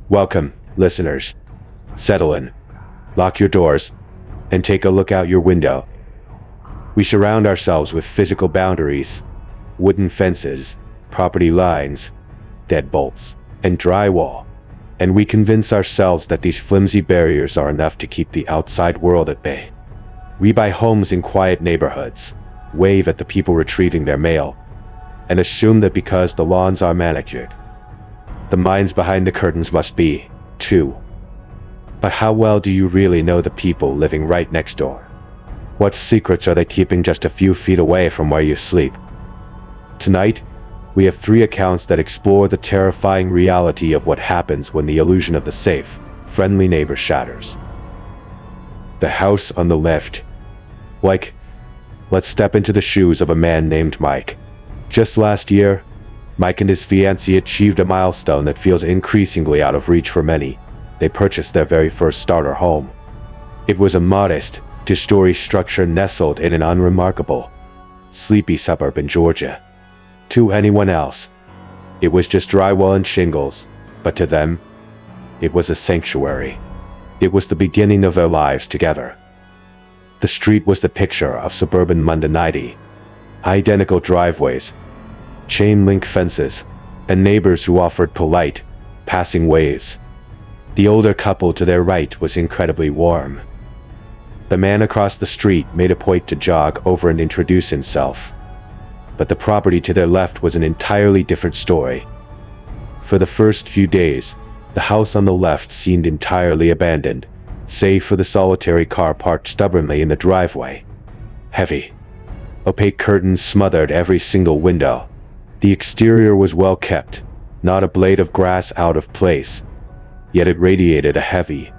Welcome, listeners. Settle in, lock your doors, and take a look out your window. We surround ourselves with physical boundaries, wooden fences, property lines, deadbolts, and drywall, and we convince ourselves that these flimsy barriers are enough to keep the outside world at bay. We buy homes in quiet neighborhoods, wave at the people retrieving their mail, and assume that because the lawns are manicured, the minds behind the curtains must be, too. But how well do you really know the people living right next door? What secrets are they keeping just a few feet away from where you sleep? Tonight, we have 3 accounts that explore the terrifying reality of what happens when the illusion of the safe, friendly neighbor shatters. The house on the left. Let's step into the shoes of a man named Mike. Just last year, Mike and his fiancée achieved a milestone that feels increasingly out of reach for many. They purchased their very first starter home. It was a modest, 2-story structure nestled in an unremarkable, sleepy suburb in Georgia. To anyone else, it was just drywall and shingles, but to them, it was a sanctuary. It was the beginning of their lives together. The street was the picture of suburban mundanity. Identical driveways, chain-link fences, and neighbors who offered polite, passing waves. The older couple to their right was incredibly warm. The man across the street made a point to jog over and introduce himself. But the property to their left was an entirely different story. For the first few days, the house on the left seemed entirely abandoned, save for the solitary car parked stubbornly in the driveway. Heavy, opaque curtains smothered every single window. The exterior was well kept, not a blade of grass out of place, yet it radiated a heavy,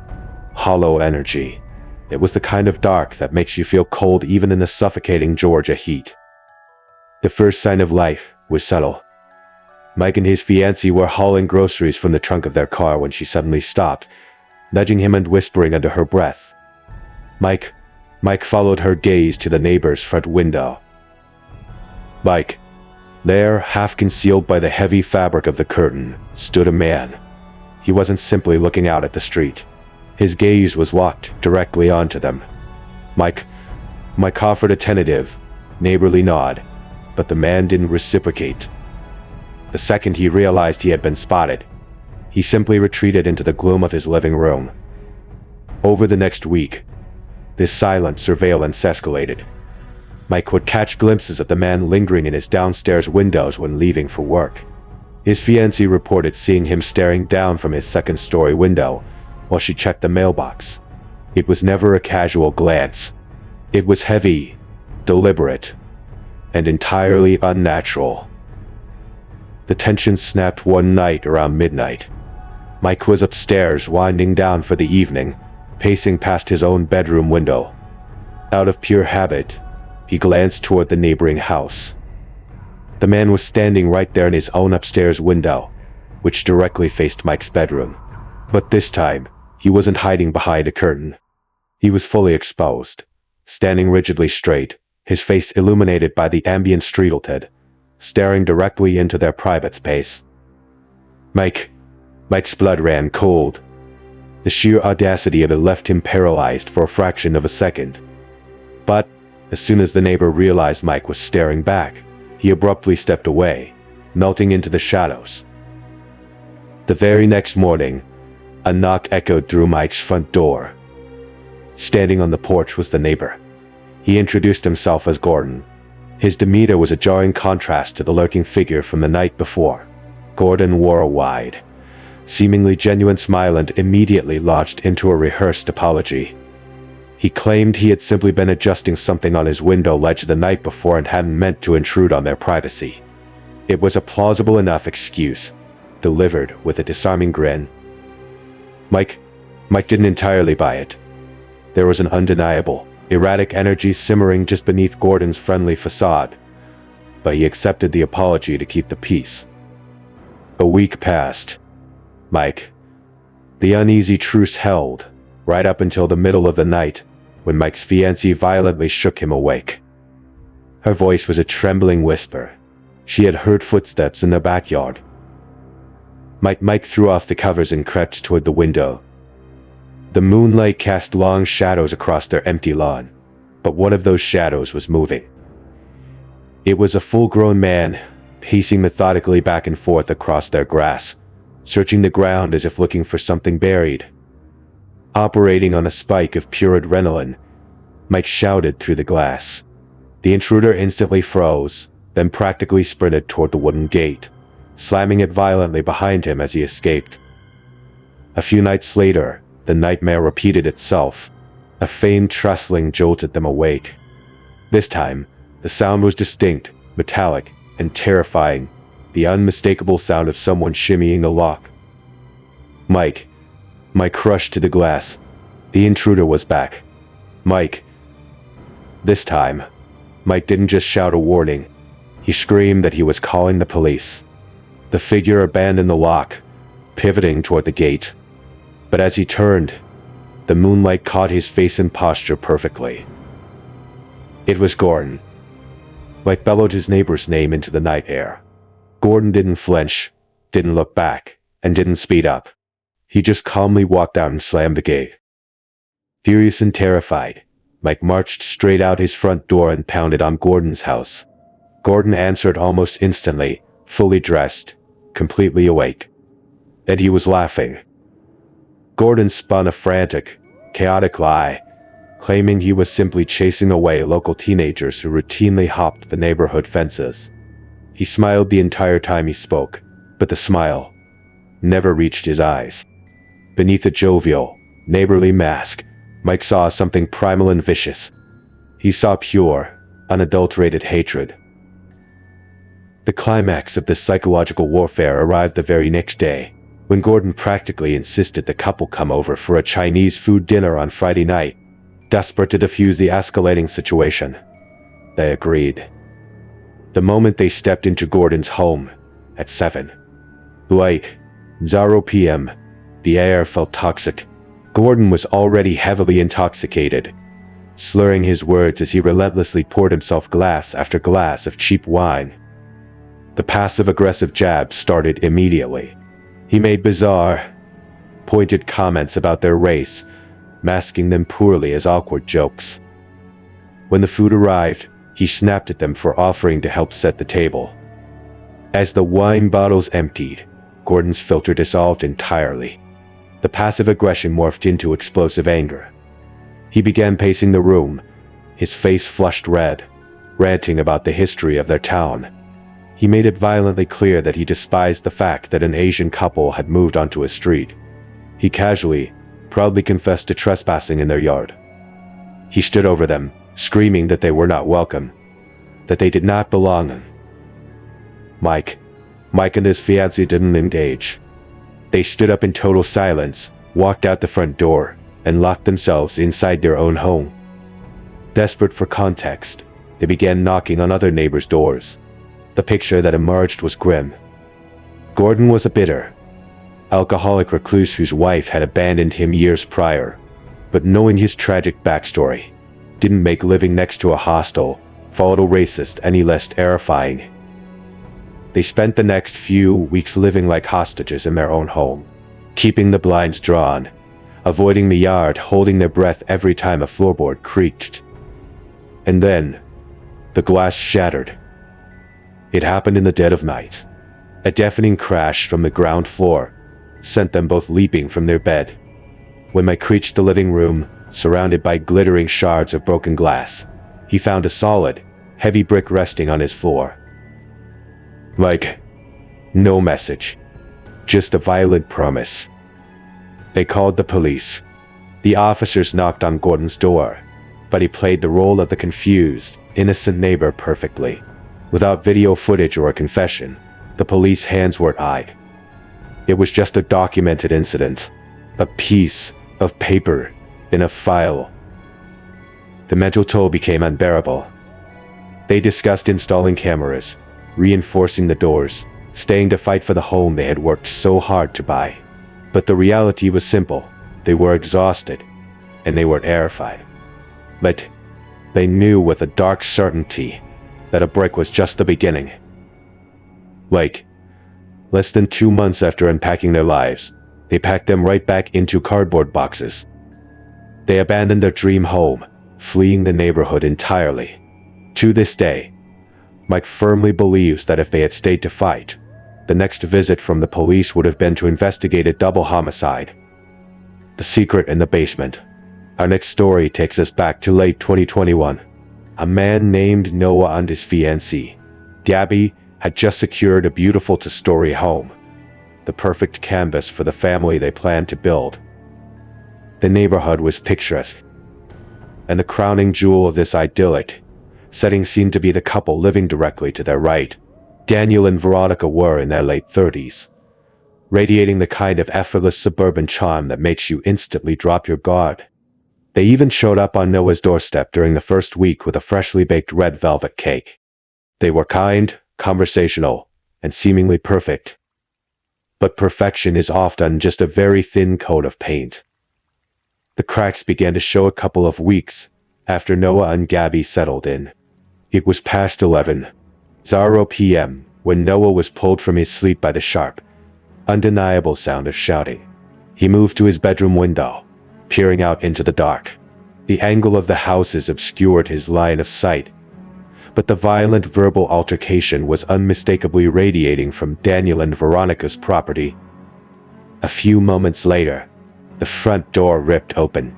hollow energy. It was the kind of dark that makes you feel cold even in the suffocating Georgia heat. The first sign of life was subtle. Mike and his fiancée were hauling groceries from the trunk of their car when she suddenly stopped, nudging him and whispering under her breath. Mike followed her gaze to the neighbor's front window. There, half concealed by the heavy fabric of the curtain, stood a man. He wasn't simply looking out at the street. His gaze was locked directly onto them. Mike offered a tentative, neighborly nod, but the man didn't reciprocate. The second he realized he had been spotted, he simply retreated into the gloom of his living room. Over the next week, this silent surveillance escalated. Mike would catch glimpses of the man lingering in his downstairs windows when leaving for work. His fiancée reported seeing him staring down from his second-story window while she checked the mailbox. It was never a casual glance. It was heavy, deliberate, and entirely unnatural. The tension snapped one night around midnight. Mike was upstairs winding down for the evening, pacing past his own bedroom window. Out of pure habit, he glanced toward the neighboring house. The man was standing right there in his own upstairs window, which directly faced Mike's bedroom. But this time, he wasn't hiding behind a curtain. He was fully exposed, standing rigidly straight, his face illuminated by the ambient streetlight, staring directly into their private space. Mike's blood ran cold. The sheer audacity of it left him paralyzed for a fraction of a second. But as soon as the neighbor realized Mike was staring back, he abruptly stepped away, melting into the shadows. The very next morning, a knock echoed through Mike's front door. Standing on the porch was the neighbor. He introduced himself as Gordon. His demeanor was a jarring contrast to the lurking figure from the night before. Gordon wore a wide, seemingly genuine smile and immediately launched into a rehearsed apology. He claimed he had simply been adjusting something on his window ledge the night before and hadn't meant to intrude on their privacy. It was a plausible enough excuse, delivered with a disarming grin. Mike didn't entirely buy it. There was an undeniable, erratic energy simmering just beneath Gordon's friendly facade, but he accepted the apology to keep the peace. A week passed. The uneasy truce held, right up until the middle of the night, when Mike's fiancée violently shook him awake. Her voice was a trembling whisper. She had heard footsteps in the backyard. Mike threw off the covers and crept toward the window. The moonlight cast long shadows across their empty lawn, but one of those shadows was moving. It was a full-grown man, pacing methodically back and forth across their grass, searching the ground as if looking for something buried. Operating on a spike of pure adrenaline, Mike shouted through the glass. The intruder instantly froze, then practically sprinted toward the wooden gate, slamming it violently behind him as he escaped. A few nights later, the nightmare repeated itself. A faint rustling jolted them awake. This time, the sound was distinct, metallic, and terrifying, the unmistakable sound of someone shimmying the lock. Mike crushed to the glass. The intruder was back. Mike. This time, Mike didn't just shout a warning. He screamed that he was calling the police. The figure abandoned the lock, pivoting toward the gate. But as he turned, the moonlight caught his face and posture perfectly. It was Gordon. Mike bellowed his neighbor's name into the night air. Gordon didn't flinch, didn't look back, and didn't speed up. He just calmly walked out and slammed the gate. Furious and terrified, Mike marched straight out his front door and pounded on Gordon's house. Gordon answered almost instantly, fully dressed, completely awake. And he was laughing. Gordon spun a frantic, chaotic lie, claiming he was simply chasing away local teenagers who routinely hopped the neighborhood fences. He smiled the entire time he spoke, but the smile never reached his eyes. Beneath a jovial, neighborly mask, Mike saw something primal and vicious. He saw pure, unadulterated hatred. The climax of this psychological warfare arrived the very next day, when Gordon practically insisted the couple come over for a Chinese food dinner on Friday night. Desperate to defuse the escalating situation, they agreed. The moment they stepped into Gordon's home, at 7 p.m., the air felt toxic. Gordon was already heavily intoxicated, slurring his words as he relentlessly poured himself glass after glass of cheap wine. The passive-aggressive jabs started immediately. He made bizarre, pointed comments about their race, masking them poorly as awkward jokes. When the food arrived, he snapped at them for offering to help set the table. As the wine bottles emptied, Gordon's filter dissolved entirely. The passive aggression morphed into explosive anger. He began pacing the room, his face flushed red, ranting about the history of their town. He made it violently clear that he despised the fact that an Asian couple had moved onto his street. He casually, proudly confessed to trespassing in their yard. He stood over them, screaming that they were not welcome, that they did not belong. Mike and his fiancée didn't engage. They stood up in total silence, walked out the front door, and locked themselves inside their own home. Desperate for context, they began knocking on other neighbors' doors. The picture that emerged was grim. Gordon was a bitter, alcoholic recluse whose wife had abandoned him years prior, but knowing his tragic backstory didn't make living next to a hostile, volatile racist any less terrifying. They spent the next few weeks living like hostages in their own home, keeping the blinds drawn, avoiding the yard, holding their breath every time a floorboard creaked. And then, the glass shattered. It happened in the dead of night. A deafening crash from the ground floor sent them both leaping from their bed. When Mike reached the living room, surrounded by glittering shards of broken glass, he found a solid, heavy brick resting on his floor. Mike, no message, just a violent promise. They called the police. The officers knocked on Gordon's door, but he played the role of the confused, innocent neighbor perfectly. Without video footage or a confession, the police hands were tied. It was just a documented incident, a piece of paper in a file. The mental toll became unbearable. They discussed installing cameras, reinforcing the doors, staying to fight for the home they had worked so hard to buy. But the reality was simple. They were exhausted, and they were terrified. But they knew with a dark certainty that a break was just the beginning. Like Less than 2 months after unpacking their lives, they packed them right back into cardboard boxes. They abandoned their dream home, fleeing the neighborhood entirely. To this day, Mike firmly believes that if they had stayed to fight, the next visit from the police would have been to investigate a double homicide. The secret in the basement. Our next story takes us back to late 2021. A man named Noah and his fiancée, Gabby, had just secured a beautiful two-story home, the perfect canvas for the family they planned to build. The neighborhood was picturesque, and the crowning jewel of this idyllic setting seemed to be the couple living directly to their right. Daniel and Veronica were in their late 30s, radiating the kind of effortless suburban charm that makes you instantly drop your guard. They even showed up on Noah's doorstep during the first week with a freshly baked red velvet cake. They were kind, conversational, and seemingly perfect. But perfection is often just a very thin coat of paint. The cracks began to show a couple of weeks after Noah and Gabby settled in. It was past 11:00 p.m. when Noah was pulled from his sleep by the sharp, undeniable sound of shouting. He moved to his bedroom window, peering out into the dark. The angle of the houses obscured his line of sight, but the violent verbal altercation was unmistakably radiating from Daniel and Veronica's property. A few moments later, the front door ripped open.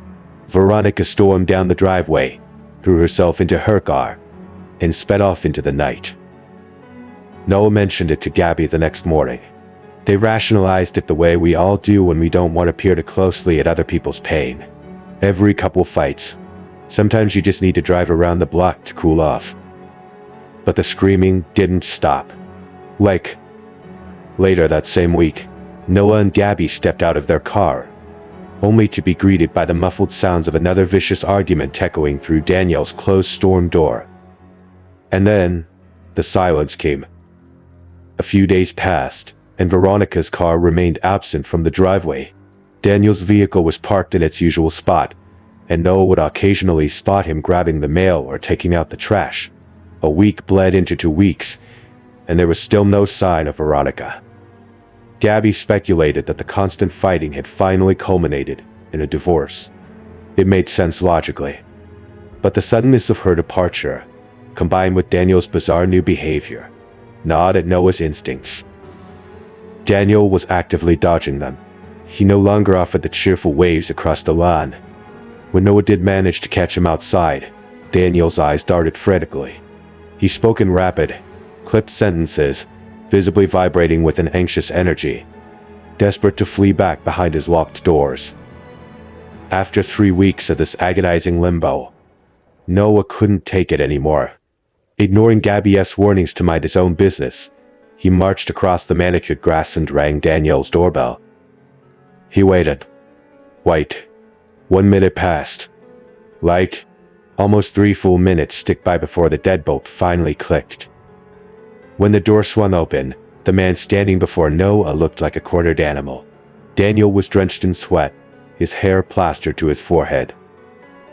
Veronica stormed down the driveway, threw herself into her car, and sped off into the night. Noah mentioned it to Gabby the next morning. They rationalized it the way we all do when we don't want to peer too closely at other people's pain. Every couple fights. Sometimes you just need to drive around the block to cool off. But the screaming didn't stop. Later that same week, Noah and Gabby stepped out of their car, only to be greeted by the muffled sounds of another vicious argument echoing through Daniel's closed storm door. And then, the silence came. A few days passed, and Veronica's car remained absent from the driveway. Daniel's vehicle was parked in its usual spot, and Noah would occasionally spot him grabbing the mail or taking out the trash. A week bled into 2 weeks, and there was still no sign of Veronica. Gabby speculated that the constant fighting had finally culminated in a divorce. It made sense logically. But the suddenness of her departure, combined with Daniel's bizarre new behavior, gnawed at Noah's instincts. Daniel was actively dodging them. He no longer offered the cheerful waves across the lawn. When Noah did manage to catch him outside, Daniel's eyes darted frantically. He spoke in rapid, clipped sentences, visibly vibrating with an anxious energy, desperate to flee back behind his locked doors. After 3 weeks of this agonizing limbo, Noah couldn't take it anymore. Ignoring Gabby's warnings to mind his own business, he marched across the manicured grass and rang Daniel's doorbell. He waited. 1 minute passed. Almost 3 full minutes ticked by before the deadbolt finally clicked. When the door swung open, the man standing before Noah looked like a cornered animal. Daniel was drenched in sweat, his hair plastered to his forehead.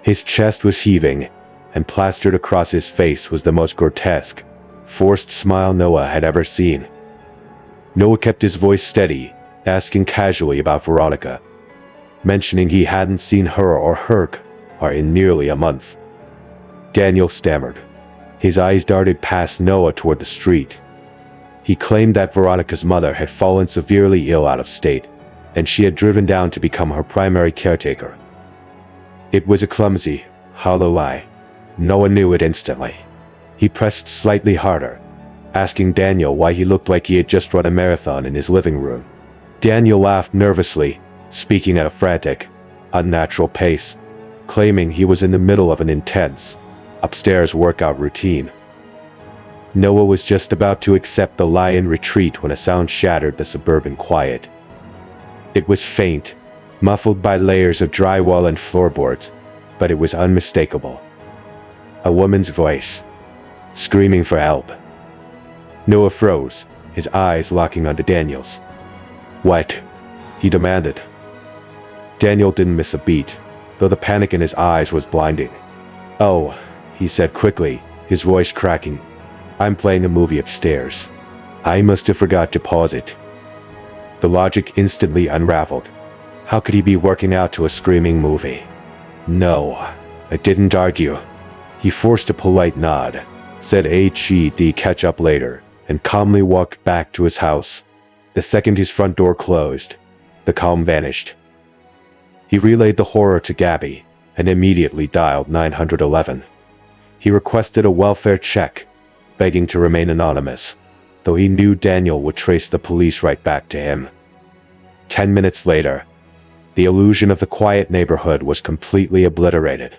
His chest was heaving, and plastered across his face was the most grotesque, forced smile Noah had ever seen. Noah kept his voice steady, asking casually about Veronica, mentioning he hadn't seen her or her car in nearly a month. Daniel stammered. His eyes darted past Noah toward the street. He claimed that Veronica's mother had fallen severely ill out of state, and she had driven down to become her primary caretaker. It was a clumsy, hollow lie. Noah knew it instantly. He pressed slightly harder, asking Daniel why he looked like he had just run a marathon in his living room. Daniel laughed nervously, speaking at a frantic, unnatural pace, claiming he was in the middle of an intense, upstairs workout routine. Noah was just about to accept the lie and retreat when a sound shattered the suburban quiet. It was faint, muffled by layers of drywall and floorboards, but it was unmistakable. A woman's voice, screaming for help. Noah froze, his eyes locking onto Daniel's. "What?" he demanded. Daniel didn't miss a beat, though the panic in his eyes was blinding. "Oh," he said quickly, his voice cracking. "I'm playing a movie upstairs. I must have forgot to pause it. The logic instantly unraveled. How could he be working out to a screaming movie? No, I didn't argue. He forced a polite nod, said HED catch up later, and calmly walked back to his house. The second his front door closed, the calm vanished. He relayed the horror to Gabby and immediately dialed 911. He requested a welfare check, begging to remain anonymous, though he knew Daniel would trace the police right back to him. 10 minutes later, the illusion of the quiet neighborhood was completely obliterated.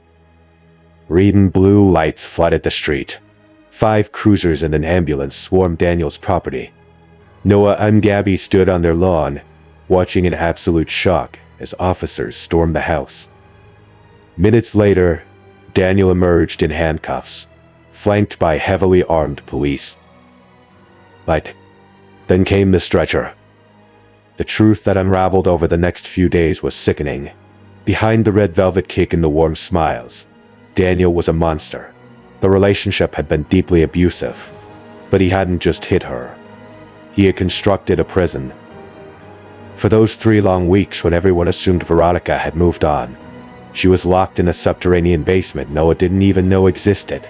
Red and blue lights flooded the street. 5 cruisers and an ambulance swarmed Daniel's property. Noah and Gabby stood on their lawn, watching in absolute shock as officers stormed the house. Minutes later, Daniel emerged in handcuffs, flanked by heavily armed police. But then came the stretcher. The truth that unraveled over the next few days was sickening. Behind the red velvet cake and the warm smiles, Daniel was a monster. The relationship had been deeply abusive, but he hadn't just hit her. He had constructed a prison. For those 3 long weeks when everyone assumed Veronica had moved on, she was locked in a subterranean basement Noah didn't even know existed.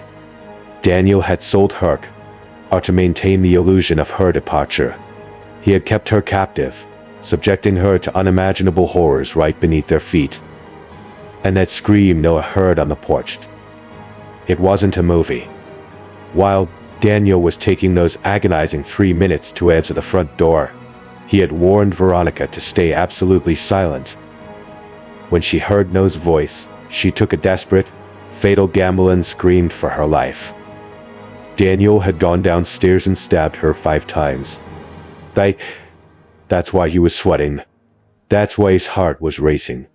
Daniel had sold her, or to maintain the illusion of her departure. He had kept her captive, subjecting her to unimaginable horrors right beneath their feet. And that scream Noah heard on the porch. It wasn't a movie. While Daniel was taking those agonizing 3 minutes to answer the front door, he had warned Veronica to stay absolutely silent. When she heard Noah's voice, she took a desperate, fatal gamble and screamed for her life. Daniel had gone downstairs and stabbed her 5 times. That's why he was sweating. That's why his heart was racing.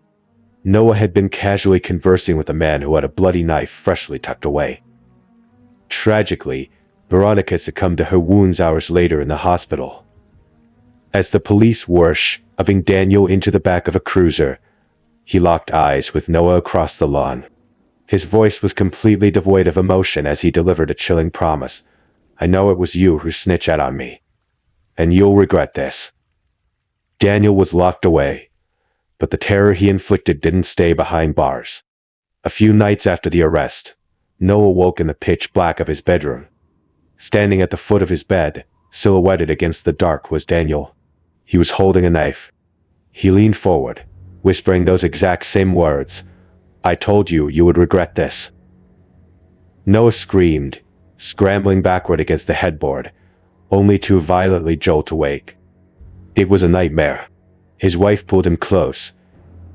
Noah had been casually conversing with a man who had a bloody knife freshly tucked away. Tragically, Veronica succumbed to her wounds hours later in the hospital. As the police were shoving Daniel into the back of a cruiser, he locked eyes with Noah across the lawn. His voice was completely devoid of emotion as he delivered a chilling promise. I know it was you who snitched out on me. And you'll regret this. Daniel was locked away, but the terror he inflicted didn't stay behind bars. A few nights after the arrest, Noah woke in the pitch black of his bedroom. Standing at the foot of his bed, silhouetted against the dark, was Daniel. He was holding a knife. He leaned forward, whispering those exact same words. I told you you would regret this. Noah screamed, scrambling backward against the headboard, only to violently jolt awake. It was a nightmare. His wife pulled him close,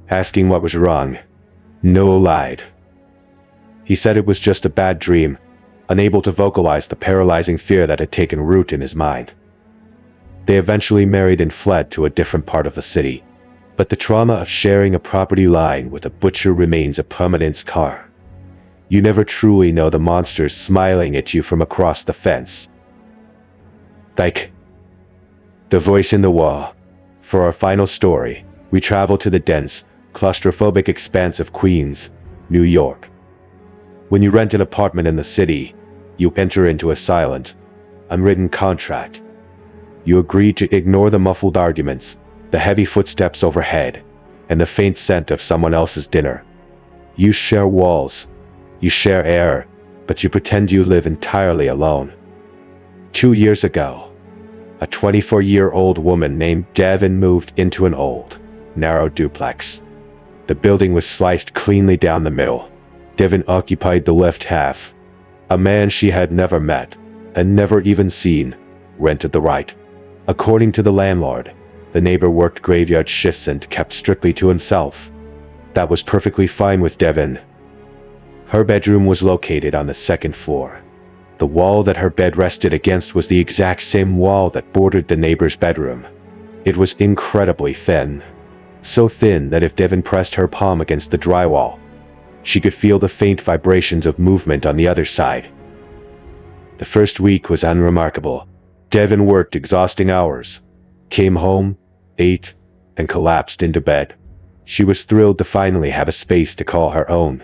asking what was wrong. Noah lied. He said it was just a bad dream, unable to vocalize the paralyzing fear that had taken root in his mind. They eventually married and fled to a different part of the city, but the trauma of sharing a property line with a butcher remains a permanent scar. You never truly know the monsters smiling at you from across the fence. Like the voice in the wall. For our final story, we travel to the dense, claustrophobic expanse of Queens, New York. When you rent an apartment in the city, you enter into a silent, unwritten contract. You agree to ignore the muffled arguments, the heavy footsteps overhead, and the faint scent of someone else's dinner. You share walls, you share air, but you pretend you live entirely alone. 2 years ago, a 24-year-old woman named Devin moved into an old, narrow duplex. The building was sliced cleanly down the middle. Devin occupied the left half. A man she had never met, and never even seen, rented the right. According to the landlord, the neighbor worked graveyard shifts and kept strictly to himself. That was perfectly fine with Devin. Her bedroom was located on the 2nd floor. The wall that her bed rested against was the exact same wall that bordered the neighbor's bedroom. It was incredibly thin. So thin that if Devin pressed her palm against the drywall, she could feel the faint vibrations of movement on the other side. The first week was unremarkable. Devin worked exhausting hours, came home, ate, and collapsed into bed. She was thrilled to finally have a space to call her own.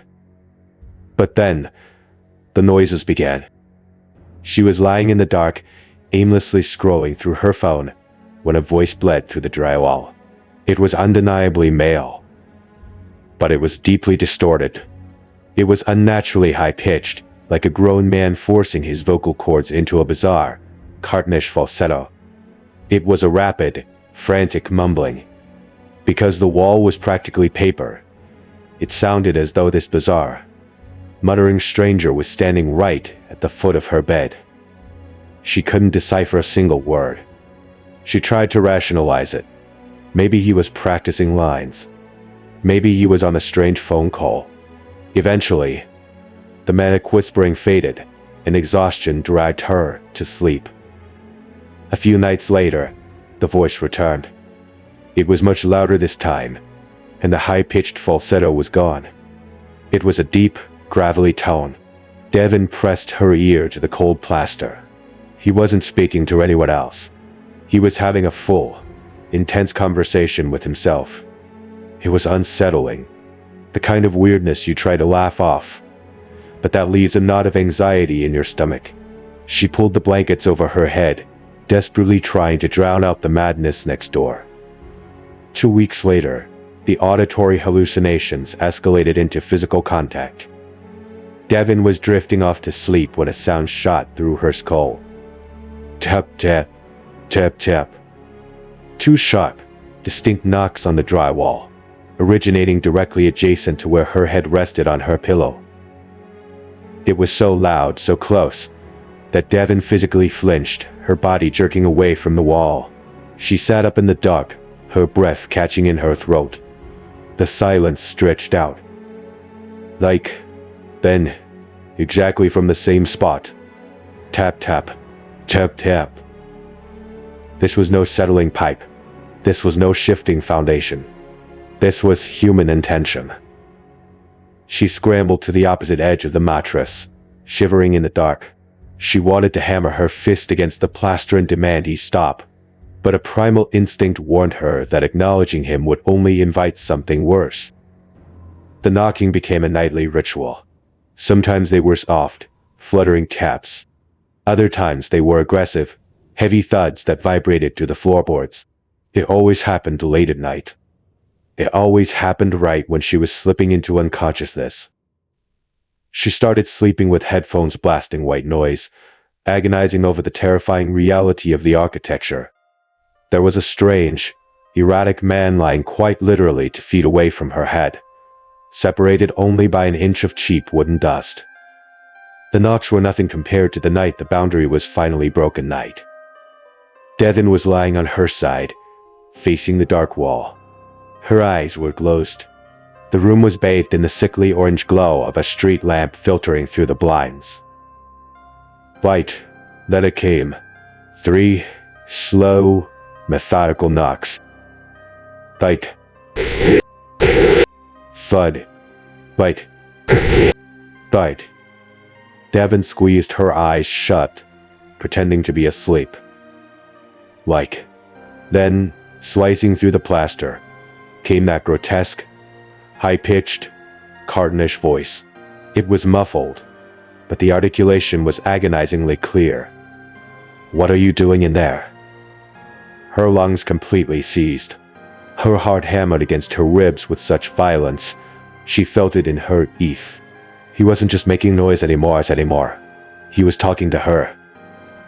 But then, the noises began. She was lying in the dark, aimlessly scrolling through her phone, when a voice bled through the drywall. It was undeniably male, but it was deeply distorted. It was unnaturally high-pitched, like a grown man forcing his vocal cords into a bizarre, cartoonish falsetto. It was a rapid, frantic mumbling. Because the wall was practically paper, it sounded as though this bizarre, muttering stranger was standing right at the foot of her bed. She couldn't decipher a single word. She tried to rationalize it. Maybe he was practicing lines. Maybe he was on a strange phone call. Eventually, the manic whispering faded, and exhaustion dragged her to sleep. A few nights later, the voice returned. It was much louder this time, and the high-pitched falsetto was gone. It was a deep, gravelly tone. Devin pressed her ear to the cold plaster. He wasn't speaking to anyone else. He was having a full, intense conversation with himself. It was unsettling, the kind of weirdness you try to laugh off, but that leaves a knot of anxiety in your stomach. She pulled the blankets over her head, desperately trying to drown out the madness next door. 2 weeks later, the auditory hallucinations escalated into physical contact. Devin was drifting off to sleep when a sound shot through her skull. Tap, tap, tap, tap. 2 sharp, distinct knocks on the drywall, originating directly adjacent to where her head rested on her pillow. It was so loud, so close, that Devin physically flinched, her body jerking away from the wall. She sat up in the dark, her breath catching in her throat. The silence stretched out. Then, exactly from the same spot. Tap, tap, tap, tap. This was no settling pipe. This was no shifting foundation. This was human intention. She scrambled to the opposite edge of the mattress, shivering in the dark. She wanted to hammer her fist against the plaster and demand he stop, but a primal instinct warned her that acknowledging him would only invite something worse. The knocking became a nightly ritual. Sometimes they were soft, fluttering taps. Other times they were aggressive, heavy thuds that vibrated to the floorboards. It always happened late at night. It always happened right when she was slipping into unconsciousness. She started sleeping with headphones blasting white noise, agonizing over the terrifying reality of the architecture. There was a strange, erratic man lying quite literally 2 feet away from her head, separated only by an inch of cheap wooden dust. The knocks were nothing compared to the night the boundary was finally broken night. Devin was lying on her side, facing the dark wall. Her eyes were closed. The room was bathed in the sickly orange glow of a street lamp filtering through the blinds. Light, then it came. 3 slow, methodical knocks. Like thud. Like thud. Devin squeezed her eyes shut, pretending to be asleep. Then, slicing through the plaster, came that grotesque, high-pitched, cartoonish voice. It was muffled, but the articulation was agonizingly clear. "What are you doing in there?" Her lungs completely seized. Her heart hammered against her ribs with such violence, she felt it in her teeth. He wasn't just making noise anymore. He was talking to her.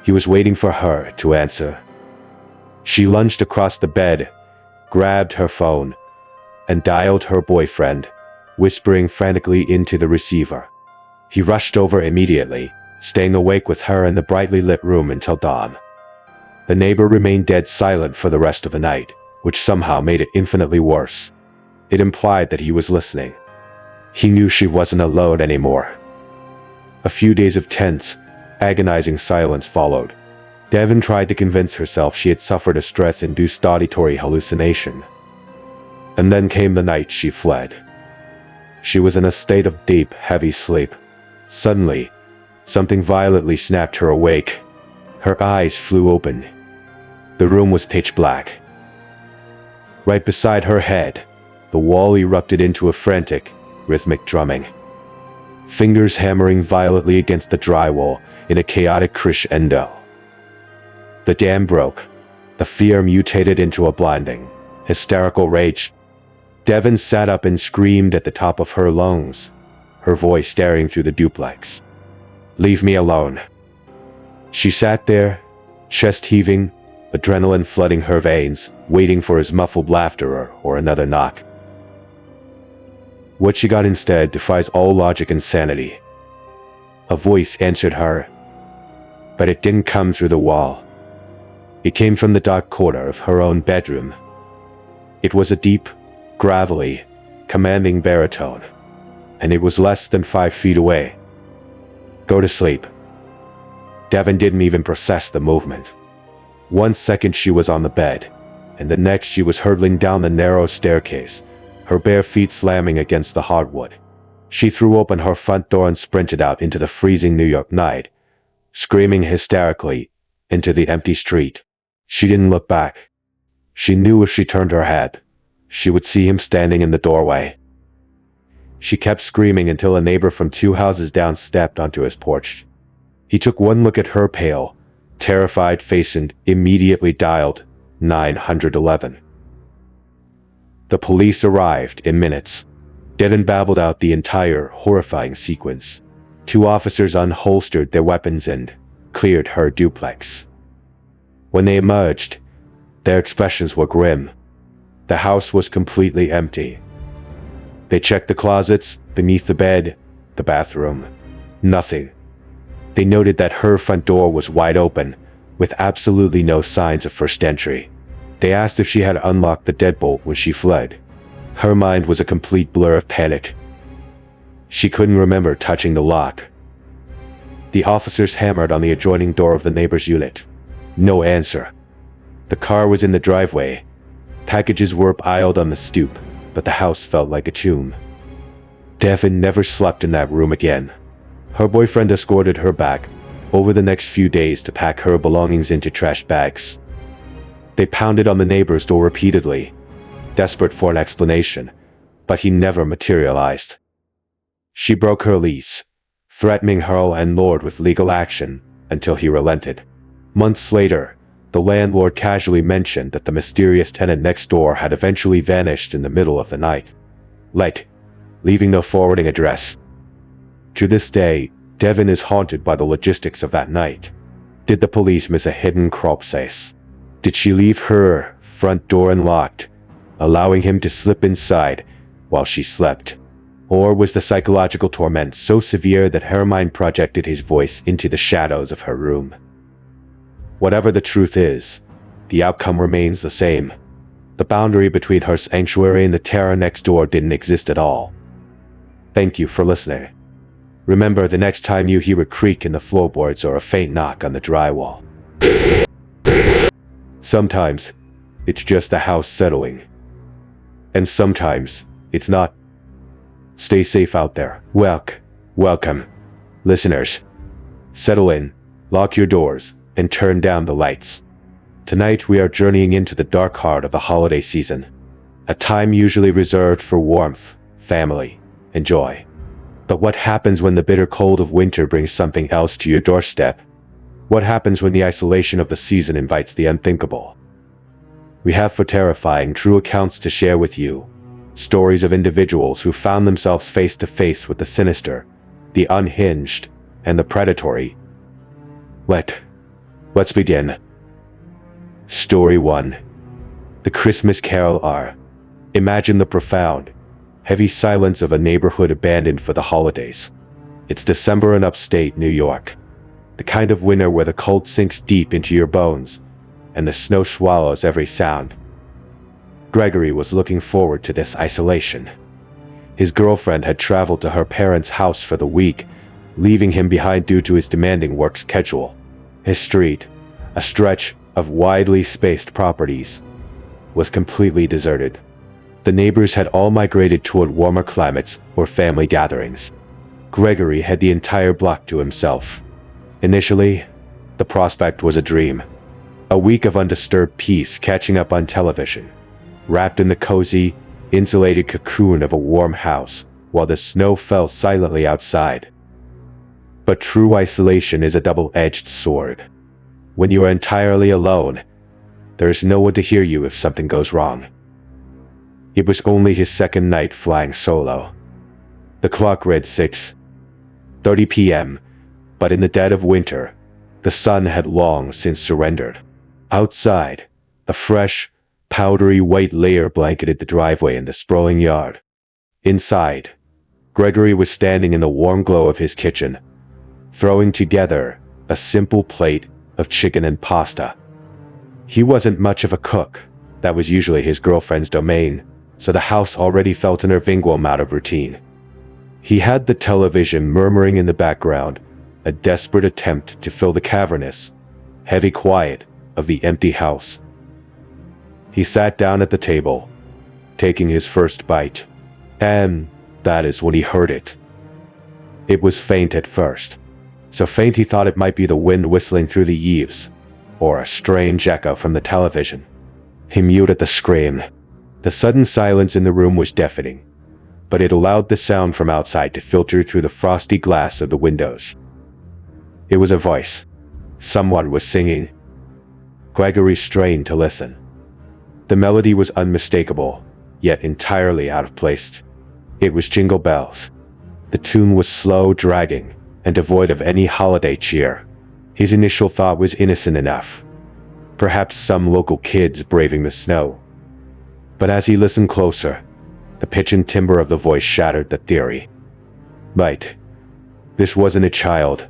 He was waiting for her to answer. She lunged across the bed, grabbed her phone, and dialed her boyfriend, whispering frantically into the receiver. He rushed over immediately, staying awake with her in the brightly lit room until dawn. The neighbor remained dead silent for the rest of the night, which somehow made it infinitely worse. It implied that he was listening. He knew she wasn't alone anymore. A few days of tense, agonizing silence followed. Devin tried to convince herself she had suffered a stress-induced auditory hallucination. And then came the night she fled. She was in a state of deep, heavy sleep. Suddenly, something violently snapped her awake. Her eyes flew open. The room was pitch black. Right beside her head, the wall erupted into a frantic, rhythmic drumming. Fingers hammering violently against the drywall in a chaotic crescendo. The dam broke. The fear mutated into a blinding, hysterical rage. Devon sat up and screamed at the top of her lungs, her voice staring through the duplex. "Leave me alone." She sat there, chest heaving, adrenaline flooding her veins, waiting for his muffled laughter or another knock. What she got instead defies all logic and sanity. A voice answered her, but it didn't come through the wall. It came from the dark corner of her own bedroom. It was a deep, gravelly, commanding baritone, and it was less than 5 feet away. "Go to sleep." Devon didn't even process the movement. 1 second she was on the bed, and the next she was hurtling down the narrow staircase, her bare feet slamming against the hardwood. She threw open her front door and sprinted out into the freezing New York night, screaming hysterically into the empty street. She didn't look back. She knew if she turned her head, she would see him standing in the doorway. She kept screaming until a neighbor from 2 houses down stepped onto his porch. He took one look at her pale, terrified face and immediately dialed 911. The police arrived in minutes. Devon babbled out the entire horrifying sequence. 2 officers unholstered their weapons and cleared her duplex. When they emerged, their expressions were grim. The house was completely empty. They checked the closets, beneath the bed, the bathroom. Nothing. They noted that her front door was wide open, with absolutely no signs of first entry. They asked if she had unlocked the deadbolt when she fled. Her mind was a complete blur of panic. She couldn't remember touching the lock. The officers hammered on the adjoining door of the neighbor's unit. No answer. The car was in the driveway. Packages were piled on the stoop, but the house felt like a tomb. Devon never slept in that room again. Her boyfriend escorted her back over the next few days to pack her belongings into trash bags. They pounded on the neighbor's door repeatedly, desperate for an explanation, but he never materialized. She broke her lease, threatening her landlord with legal action until he relented. Months later, the landlord casually mentioned that the mysterious tenant next door had eventually vanished in the middle of the night, leaving no forwarding address. To this day, Devon is haunted by the logistics of that night. Did the police miss a hidden crawl space? Did she leave her front door unlocked, allowing him to slip inside while she slept? Or was the psychological torment so severe that her mind projected his voice into the shadows of her room? Whatever the truth is, the outcome remains the same. The boundary between her sanctuary and the terror next door didn't exist at all. Thank you for listening. Remember, the next time you hear a creak in the floorboards or a faint knock on the drywall, sometimes it's just the house settling. And sometimes it's not. Stay safe out there. Welcome, listeners. Settle in, lock your doors, and turn down the lights. Tonight we are journeying into the dark heart of the holiday season, a time usually reserved for warmth, family, and joy. But what happens when the bitter cold of winter brings something else to your doorstep? What happens when the isolation of the season invites the unthinkable? We have for terrifying true accounts to share with you. Stories of individuals who found themselves face to face with the sinister, the unhinged, and the predatory. Let's begin. Story 1. The Christmas Carol R. Imagine the profound, heavy silence of a neighborhood abandoned for the holidays. It's December in upstate New York. The kind of winter where the cold sinks deep into your bones, and the snow swallows every sound. Gregory was looking forward to this isolation. His girlfriend had traveled to her parents' house for the week, leaving him behind due to his demanding work schedule. His street, a stretch of widely spaced properties, was completely deserted. The neighbors had all migrated toward warmer climates or family gatherings. Gregory had the entire block to himself. Initially, the prospect was a dream. A week of undisturbed peace catching up on television, wrapped in the cozy, insulated cocoon of a warm house, while the snow fell silently outside. But true isolation is a double-edged sword. When you are entirely alone, There is no one to hear you if something goes wrong. It was only his second night flying solo. The clock read 6:30 p.m., but in the dead of winter, the sun had long since surrendered. Outside, a fresh, powdery white layer blanketed the driveway and the sprawling yard. Inside, Gregory was standing in the warm glow of his kitchen, throwing together a simple plate of chicken and pasta. He wasn't much of a cook. That was usually his girlfriend's domain, so the house already felt an irregular amount of routine. He had the television murmuring in the background, a desperate attempt to fill the cavernous, heavy quiet of the empty house. He sat down at the table, taking his first bite, and that is when he heard it. It was faint at first, so faint he thought it might be the wind whistling through the eaves, or a strange echo from the television. He muted the scream. The sudden silence in the room was deafening, but it allowed the sound from outside to filter through the frosty glass of the windows. It was a voice. Someone was singing. Gregory strained to listen. The melody was unmistakable, yet entirely out of place. It was Jingle Bells. The tune was slow, dragging, and devoid of any holiday cheer. His initial thought was innocent enough. Perhaps some local kids braving the snow. But as he listened closer, the pitch and timbre of the voice shattered the theory. But this wasn't a child.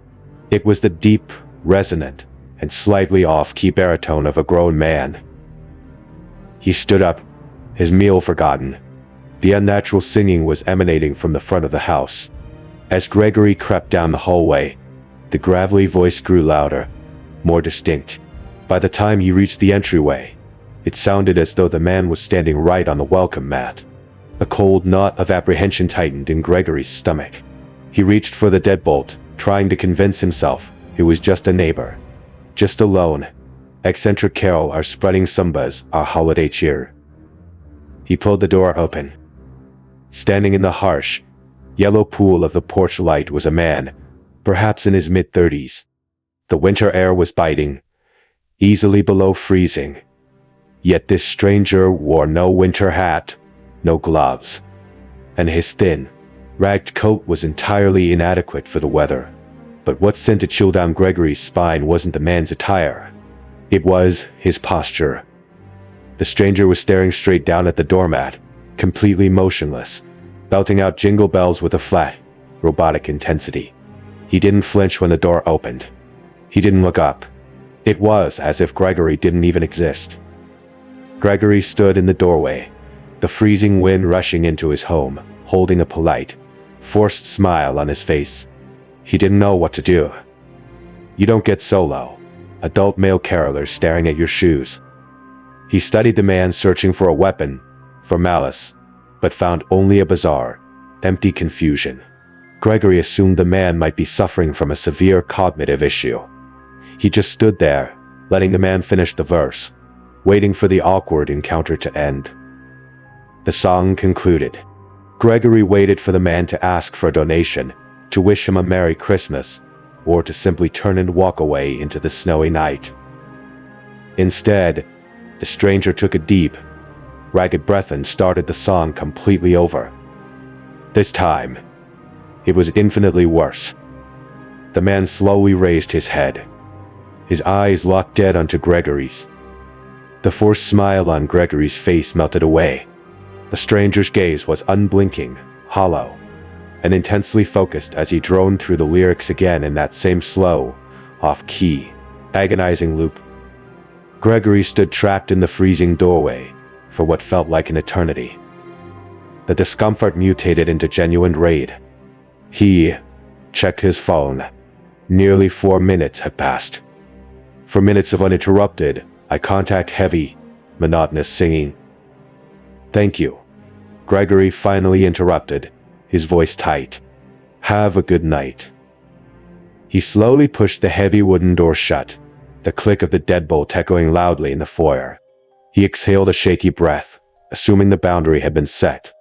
It was the deep, resonant, and slightly off-key baritone of a grown man. He stood up, his meal forgotten. The unnatural singing was emanating from the front of the house. As Gregory crept down the hallway, the gravelly voice grew louder, more distinct. By the time he reached the entryway, it sounded as though the man was standing right on the welcome mat. A cold knot of apprehension tightened in Gregory's stomach. He reached for the deadbolt, trying to convince himself it was just a neighbor. Just alone. Eccentric carol are spreading sambas, our holiday cheer. He pulled the door open. Standing in the harsh, yellow pool of the porch light was a man, perhaps in his mid-30s. The winter air was biting, easily below freezing. Yet this stranger wore no winter hat, no gloves, and his thin, ragged coat was entirely inadequate for the weather. But what sent a chill down Gregory's spine wasn't the man's attire. It was his posture. The stranger was staring straight down at the doormat, completely motionless, belting out jingle bells with a flat, robotic intensity. He didn't flinch when the door opened. He didn't look up. It was as if Gregory didn't even exist. Gregory stood in the doorway, the freezing wind rushing into his home, holding a polite, forced smile on his face. He didn't know what to do. You don't get solo. Adult male carolers staring at your shoes. He studied the man searching for a weapon, for malice, but found only a bizarre, empty confusion. Gregory assumed the man might be suffering from a severe cognitive issue. He just stood there, letting the man finish the verse, waiting for the awkward encounter to end. The song concluded. Gregory waited for the man to ask for a donation, to wish him a Merry Christmas, or to simply turn and walk away into the snowy night. Instead, the stranger took a deep, ragged breath and started the song completely over. This time, it was infinitely worse. The man slowly raised his head. His eyes locked dead onto Gregory's. The forced smile on Gregory's face melted away. The stranger's gaze was unblinking, hollow, and intensely focused as he droned through the lyrics again in that same slow, off-key, agonizing loop. Gregory stood trapped in the freezing doorway for what felt like an eternity. The discomfort mutated into genuine rage. He checked his phone. Nearly 4 minutes had passed. 4 minutes of uninterrupted, eye-contact heavy, monotonous singing. Thank you. Gregory finally interrupted, his voice tight. Have a good night. He slowly pushed the heavy wooden door shut, the click of the deadbolt echoing loudly in the foyer. He exhaled a shaky breath, assuming the boundary had been set.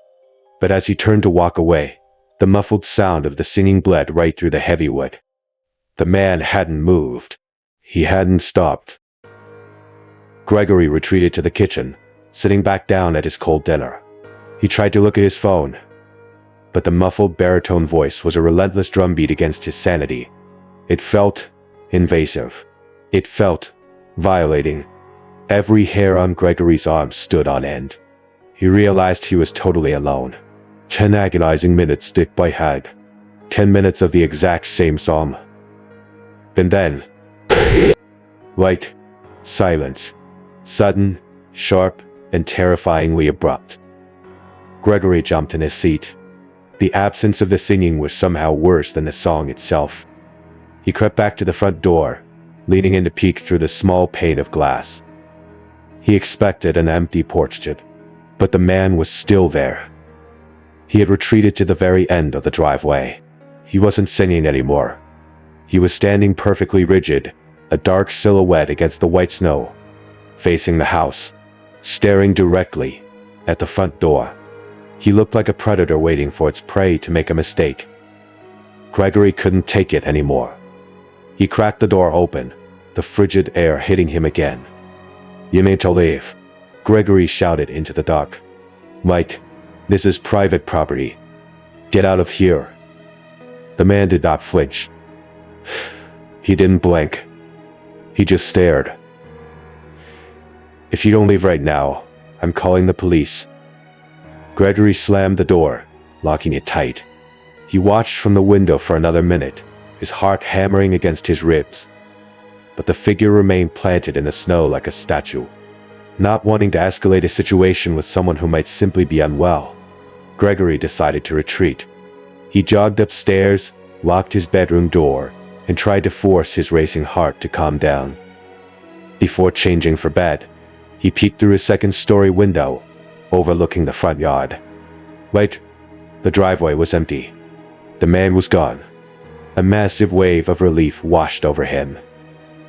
But as he turned to walk away, the muffled sound of the singing bled right through the heavy wood. The man hadn't moved. He hadn't stopped. Gregory retreated to the kitchen, sitting back down at his cold dinner. He tried to look at his phone, but the muffled baritone voice was a relentless drumbeat against his sanity. It felt invasive. It felt violating. Every hair on Gregory's arm stood on end. He realized he was totally alone. 10 agonizing minutes stick by had. 10 minutes of the exact same song. And then, light, silence. Sudden, sharp, and terrifyingly abrupt. Gregory jumped in his seat. The absence of the singing was somehow worse than the song itself. He crept back to the front door, leaning in to peek through the small pane of glass. He expected an empty porch, but the man was still there. He had retreated to the very end of the driveway. He wasn't singing anymore. He was standing perfectly rigid, a dark silhouette against the white snow, facing the house, staring directly at the front door. He looked like a predator waiting for its prey to make a mistake. Gregory couldn't take it anymore. He cracked the door open, the frigid air hitting him again. "You need to leave," Gregory shouted into the dark. "Mike, this is private property. Get out of here." The man did not flinch. He didn't blink. He just stared. "If you don't leave right now, I'm calling the police." Gregory slammed the door, locking it tight. He watched from the window for another minute, his heart hammering against his ribs. But the figure remained planted in the snow like a statue. Not wanting to escalate a situation with someone who might simply be unwell, Gregory decided to retreat. He jogged upstairs, locked his bedroom door, and tried to force his racing heart to calm down. Before changing for bed, he peeked through his second-story window, overlooking the front yard. Wait, the driveway was empty. The man was gone. A massive wave of relief washed over him.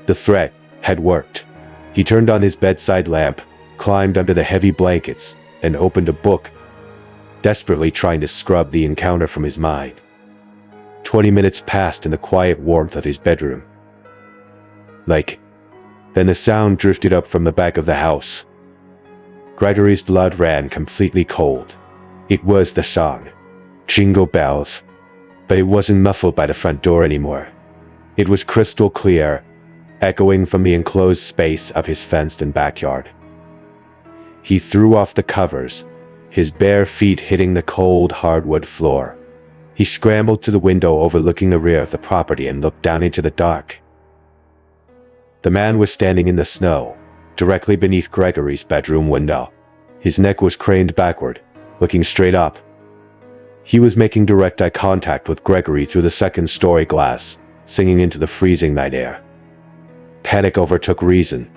The threat had worked. He turned on his bedside lamp, climbed under the heavy blankets, and opened a book, desperately trying to scrub the encounter from his mind. 20 minutes passed in the quiet warmth of his bedroom. Then a sound drifted up from the back of the house. Gregory's blood ran completely cold. It was the song, Jingle Bells, but it wasn't muffled by the front door anymore. It was crystal clear, echoing from the enclosed space of his fenced-in backyard. He threw off the covers, his bare feet hitting the cold hardwood floor. He scrambled to the window overlooking the rear of the property and looked down into the dark. The man was standing in the snow, directly beneath Gregory's bedroom window. His neck was craned backward, looking straight up. He was making direct eye contact with Gregory through the second-story glass, singing into the freezing night air. Panic overtook reason.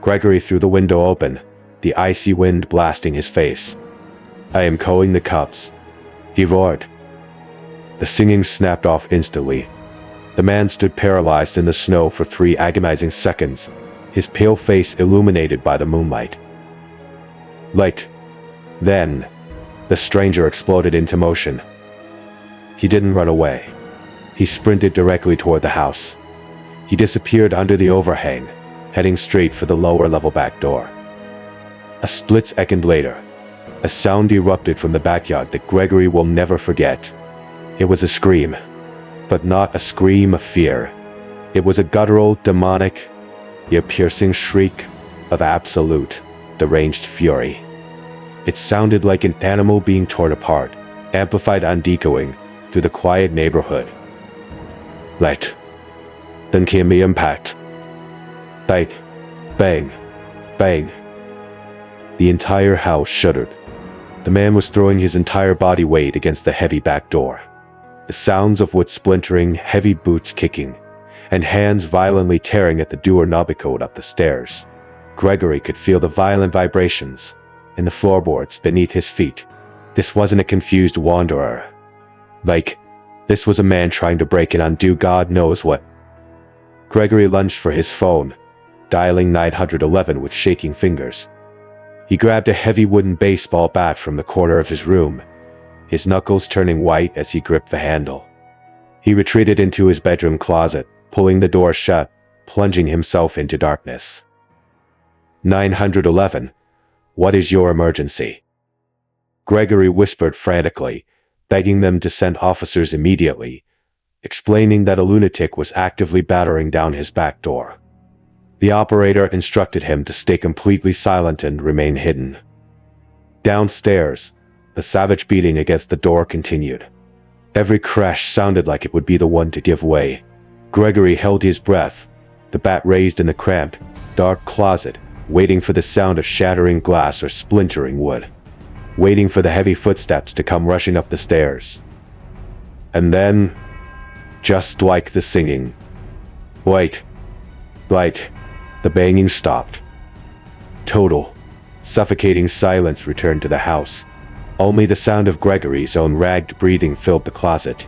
Gregory threw the window open, the icy wind blasting his face. "I am calling the cops," he roared. The singing snapped off instantly. The man stood paralyzed in the snow for 3 agonizing seconds, his pale face illuminated by the moonlight. Then, the stranger exploded into motion. He didn't run away. He sprinted directly toward the house. He disappeared under the overhang, heading straight for the lower-level back door. A split second later, a sound erupted from the backyard that Gregory will never forget. It was a scream, but not a scream of fear. It was a guttural, demonic, ear-piercing shriek of absolute, deranged fury. It sounded like an animal being torn apart, amplified and decoing through the quiet neighborhood. Then came the impact. Bang, bang, bang. The entire house shuddered. The man was throwing his entire body weight against the heavy back door. The sounds of wood splintering, heavy boots kicking, and hands violently tearing at the doorknob echoed up the stairs. Gregory could feel the violent vibrations in the floorboards beneath his feet. This wasn't a confused wanderer. This was a man trying to break and undo God knows what. Gregory lunged for his phone, dialing 911 with shaking fingers. He grabbed a heavy wooden baseball bat from the corner of his room, his knuckles turning white as he gripped the handle. He retreated into his bedroom closet, pulling the door shut, plunging himself into darkness. 911. What is your emergency? Gregory whispered frantically, begging them to send officers immediately, explaining that a lunatic was actively battering down his back door. The operator instructed him to stay completely silent and remain hidden. Downstairs, the savage beating against the door continued. Every crash sounded like it would be the one to give way. Gregory held his breath, the bat raised in the cramped, dark closet, waiting for the sound of shattering glass or splintering wood, waiting for the heavy footsteps to come rushing up the stairs. And then, just like the singing, light, the banging stopped. Total, suffocating silence returned to the house. Only the sound of Gregory's own ragged breathing filled the closet.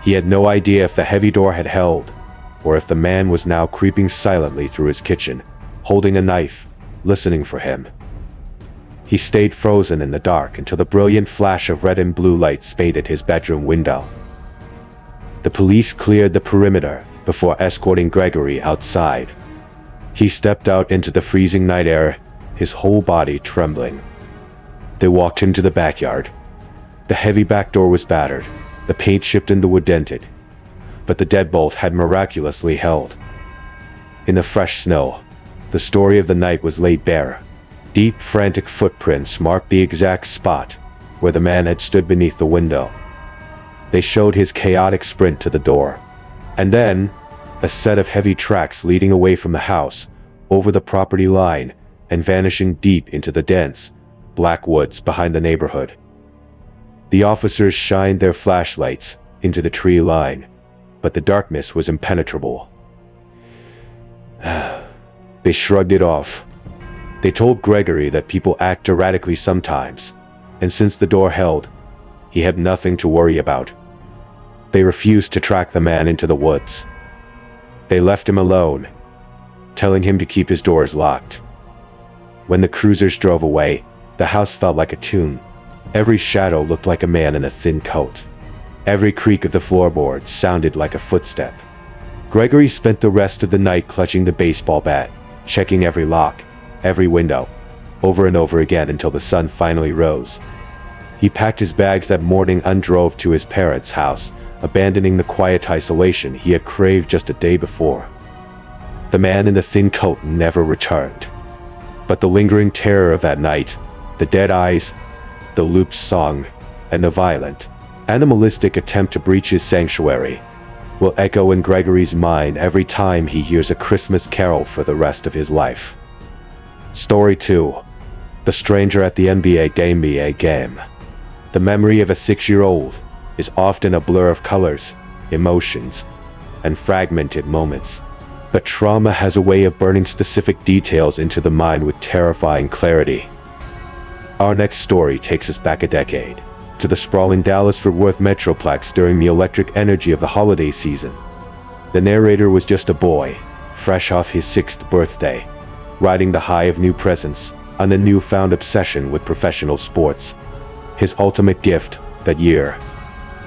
He had no idea if the heavy door had held, or if the man was now creeping silently through his kitchen, holding a knife, listening for him. He stayed frozen in the dark until the brilliant flash of red and blue light spaded his bedroom window. The police cleared the perimeter before escorting Gregory outside. He stepped out into the freezing night air, his whole body trembling. They walked him to the backyard. The heavy back door was battered, the paint chipped and the wood dented, but the deadbolt had miraculously held. In the fresh snow, the story of the night was laid bare. Deep, frantic footprints marked the exact spot where the man had stood beneath the window. They showed his chaotic sprint to the door, and then a set of heavy tracks leading away from the house, over the property line, and vanishing deep into the dense, black woods behind the neighborhood. The officers shined their flashlights into the tree line, but the darkness was impenetrable. They shrugged it off. They told Gregory that people act erratically sometimes, and since the door held, he had nothing to worry about. They refused to track the man into the woods. They left him alone, telling him to keep his doors locked. When the cruisers drove away, the house felt like a tomb. Every shadow looked like a man in a thin coat. Every creak of the floorboards sounded like a footstep. Gregory spent the rest of the night clutching the baseball bat, checking every lock, every window, over and over again until the sun finally rose. He packed his bags that morning and drove to his parents' house, abandoning the quiet isolation he had craved just a day before. The man in the thin coat never returned. But the lingering terror of that night, the dead eyes, the looped song, and the violent, animalistic attempt to breach his sanctuary, will echo in Gregory's mind every time he hears a Christmas carol for the rest of his life. Story 2. The Stranger at the NBA Game. The memory of a 6-year-old is often a blur of colors, emotions, and fragmented moments. But trauma has a way of burning specific details into the mind with terrifying clarity. Our next story takes us back a decade, to the sprawling Dallas-Fort Worth Metroplex during the electric energy of the holiday season. The narrator was just a boy, fresh off his 6th birthday, riding the high of new presents on a newfound obsession with professional sports. His ultimate gift, that year,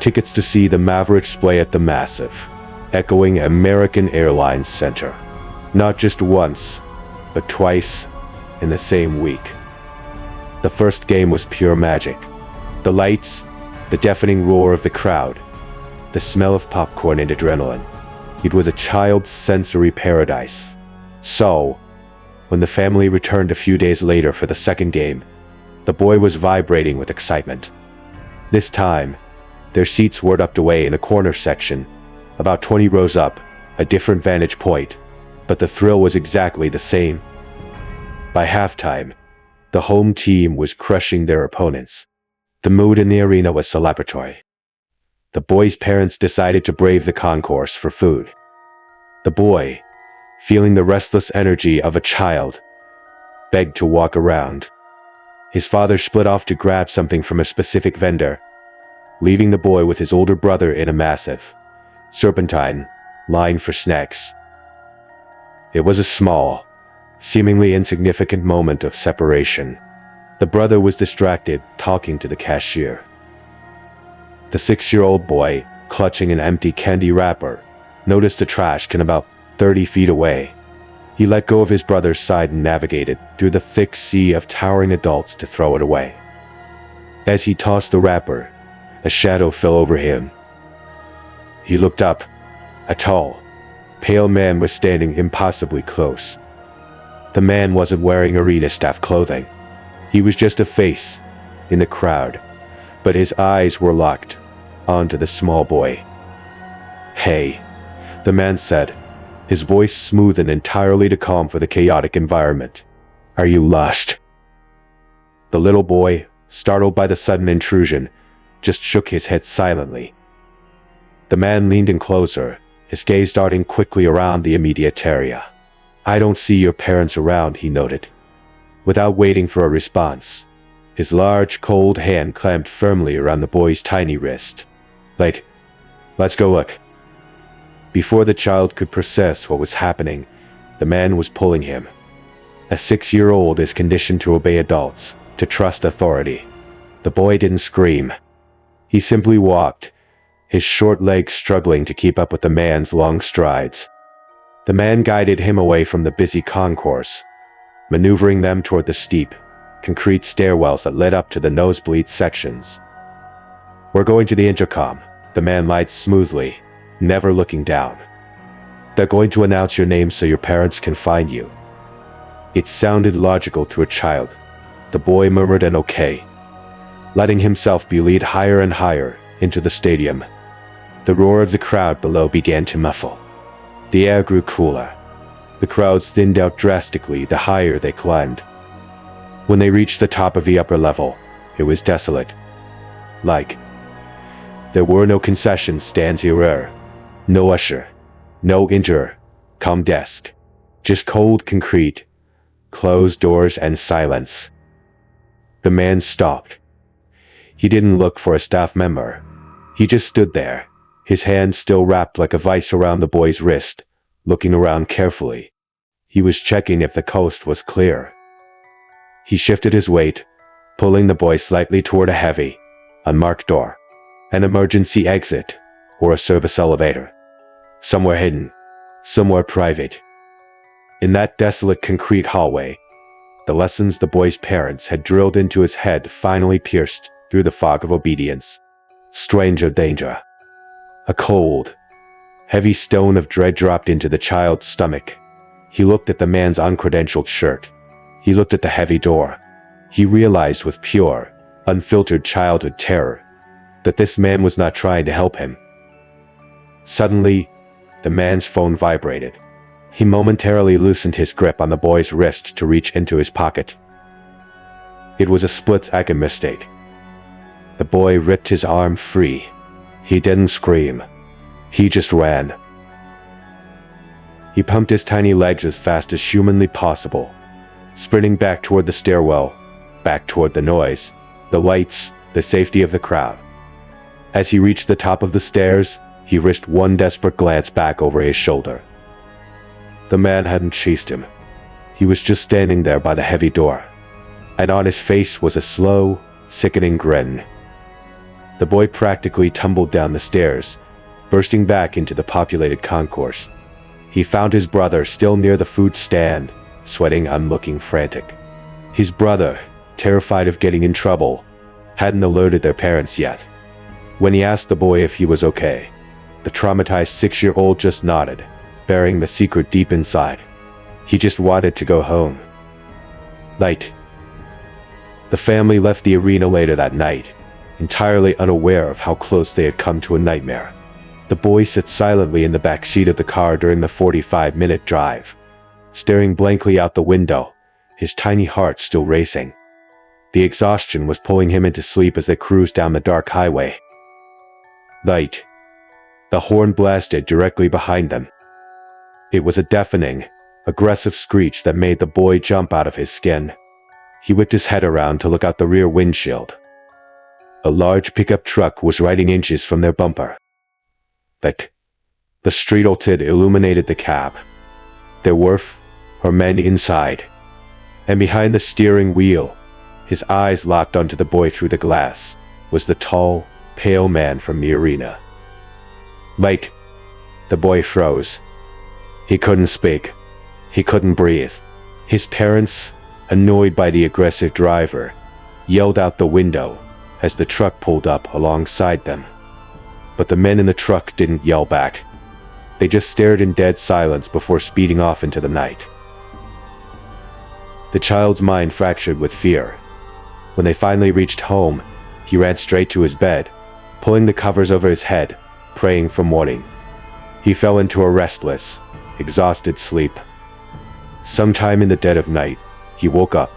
tickets to see the Mavericks play at the massive, echoing American Airlines Center. Not just once, but twice in the same week. The first game was pure magic. The lights, the deafening roar of the crowd, the smell of popcorn and adrenaline. It was a child's sensory paradise. So, when the family returned a few days later for the second game, the boy was vibrating with excitement. This time, their seats were tucked away in a corner section, about 20 rows up, a different vantage point, but the thrill was exactly the same. By halftime, the home team was crushing their opponents. The mood in the arena was celebratory. The boy's parents decided to brave the concourse for food. The boy, feeling the restless energy of a child, begged to walk around. His father split off to grab something from a specific vendor, leaving the boy with his older brother in a massive, serpentine line for snacks. It was a small, seemingly insignificant moment of separation. The brother was distracted, talking to the cashier. The 6-year-old boy, clutching an empty candy wrapper, noticed a trash can about 30 feet away. He let go of his brother's side and navigated through the thick sea of towering adults to throw it away. As he tossed the wrapper, a shadow fell over him. He looked up. A tall, pale man was standing impossibly close. The man wasn't wearing arena staff clothing. He was just a face in the crowd, but his eyes were locked onto the small boy. "Hey," the man said, his voice smooth and entirely too calm for the chaotic environment. "Are you lost?" The little boy, startled by the sudden intrusion, just shook his head silently. The man leaned in closer, his gaze darting quickly around the immediate area. "I don't see your parents around," he noted. Without waiting for a response, his large, cold hand clamped firmly around the boy's tiny wrist. Let's go look." Before the child could process what was happening, the man was pulling him. A 6-year-old is conditioned to obey adults, to trust authority. The boy didn't scream. He simply walked, his short legs struggling to keep up with the man's long strides. The man guided him away from the busy concourse, maneuvering them toward the steep, concrete stairwells that led up to the nosebleed sections. "We're going to the intercom," the man lied smoothly, never looking down. "They're going to announce your name so your parents can find you." It sounded logical to a child. The boy murmured an okay, letting himself be led higher and higher into the stadium. The roar of the crowd below began to muffle. The air grew cooler. The crowds thinned out drastically the higher they climbed. When they reached the top of the upper level, it was desolate. There were no concession stands here, no usher, no intercom desk, just cold concrete, closed doors and silence. The man stopped. He didn't look for a staff member. He just stood there, his hand still wrapped like a vice around the boy's wrist, looking around carefully. He was checking if the coast was clear. He shifted his weight, pulling the boy slightly toward a heavy, unmarked door, an emergency exit, or a service elevator. Somewhere hidden, somewhere private. In that desolate concrete hallway, the lessons the boy's parents had drilled into his head finally pierced through the fog of obedience. Stranger danger. A cold, heavy stone of dread dropped into the child's stomach. He looked at the man's uncredentialed shirt. He looked at the heavy door. He realized with pure, unfiltered childhood terror that this man was not trying to help him. Suddenly, the man's phone vibrated. He momentarily loosened his grip on the boy's wrist to reach into his pocket. It was a split-second mistake. The boy ripped his arm free. He didn't scream. He just ran. He pumped his tiny legs as fast as humanly possible, sprinting back toward the stairwell, back toward the noise, the lights, the safety of the crowd. As he reached the top of the stairs, he risked one desperate glance back over his shoulder. The man hadn't chased him. He was just standing there by the heavy door, and on his face was a slow, sickening grin. The boy practically tumbled down the stairs, bursting back into the populated concourse. He found his brother still near the food stand, sweating and looking frantic. His brother, terrified of getting in trouble, hadn't alerted their parents yet. When he asked the boy if he was okay, the traumatized 6-year-old just nodded, bearing the secret deep inside. He just wanted to go home. The family left the arena later that night, entirely unaware of how close they had come to a nightmare. The boy sat silently in the back seat of the car during the 45-minute drive, staring blankly out the window, his tiny heart still racing. The exhaustion was pulling him into sleep as they cruised down the dark highway. The horn blasted directly behind them. It was a deafening, aggressive screech that made the boy jump out of his skin. He whipped his head around to look out the rear windshield. A large pickup truck was riding inches from their bumper. The street light illuminated the cab. There were men inside, and behind the steering wheel, his eyes locked onto the boy through the glass, was the tall, pale man from the arena. The boy froze. He couldn't speak. He couldn't breathe. His parents, annoyed by the aggressive driver, yelled out the window as the truck pulled up alongside them. But the men in the truck didn't yell back. They just stared in dead silence before speeding off into the night. The child's mind fractured with fear. When they finally reached home, he ran straight to his bed, pulling the covers over his head, praying for morning. He fell into a restless, exhausted sleep. Sometime in the dead of night, he woke up.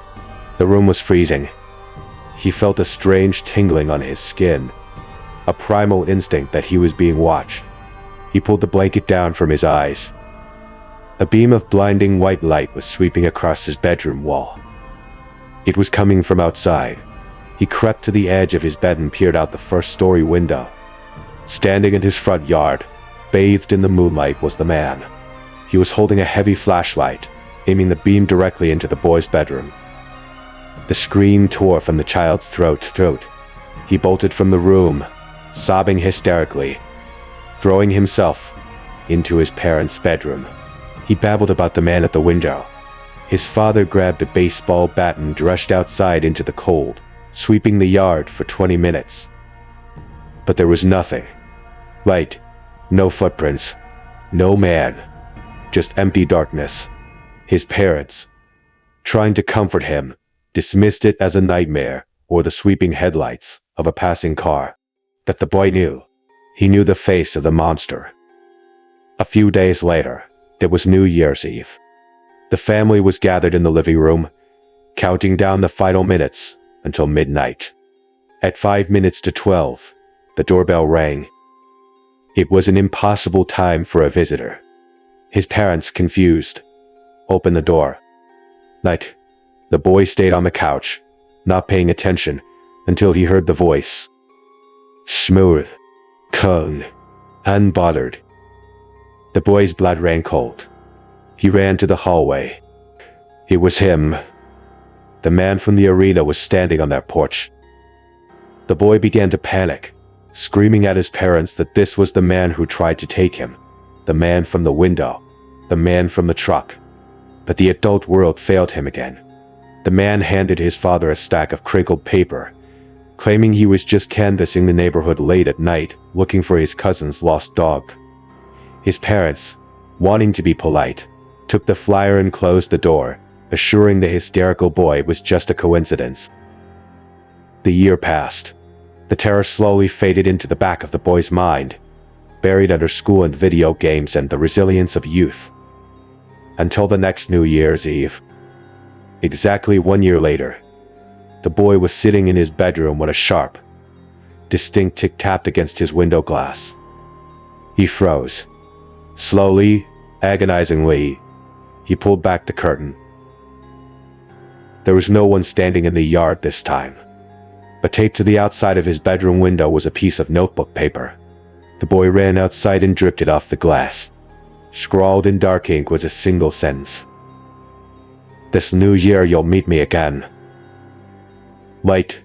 The room was freezing. He felt a strange tingling on his skin, a primal instinct that he was being watched. He pulled the blanket down from his eyes. A beam of blinding white light was sweeping across his bedroom wall. It was coming from outside. He crept to the edge of his bed and peered out the first-story window. Standing in his front yard, bathed in the moonlight, was the man. He was holding a heavy flashlight, aiming the beam directly into the boy's bedroom. The scream tore from the child's throat. He bolted from the room, sobbing hysterically, throwing himself into his parents' bedroom. He babbled about the man at the window. His father grabbed a baseball bat and rushed outside into the cold, sweeping the yard for 20 minutes. But there was nothing. Light, no footprints, no man, just empty darkness. His parents, trying to comfort him, dismissed it as a nightmare or the sweeping headlights of a passing car. But the boy knew. He knew the face of the monster. A few days later, it was New Year's Eve. The family was gathered in the living room, counting down the final minutes until midnight. At 5 minutes to 12, the doorbell rang. It was an impossible time for a visitor. His parents, confused, opened the door. Night. The boy stayed on the couch, not paying attention, until he heard the voice. Smooth, calm, unbothered. The boy's blood ran cold. He ran to the hallway. It was him. The man from the arena was standing on that porch. The boy began to panic, screaming at his parents that this was the man who tried to take him, the man from the window, the man from the truck. But the adult world failed him again. The man handed his father a stack of crinkled paper, claiming he was just canvassing the neighborhood late at night, looking for his cousin's lost dog. His parents, wanting to be polite, took the flyer and closed the door, assuring the hysterical boy it was just a coincidence. The year passed. The terror slowly faded into the back of the boy's mind, buried under school and video games and the resilience of youth. Until the next New Year's Eve. Exactly 1 year later, the boy was sitting in his bedroom when a sharp, distinct tick tapped against his window glass. He froze. Slowly, agonizingly, he pulled back the curtain. There was no one standing in the yard this time, but taped to the outside of his bedroom window was a piece of notebook paper. The boy ran outside and dripped it off the glass. Scrawled in dark ink was a single sentence. This new year you'll meet me again. Light.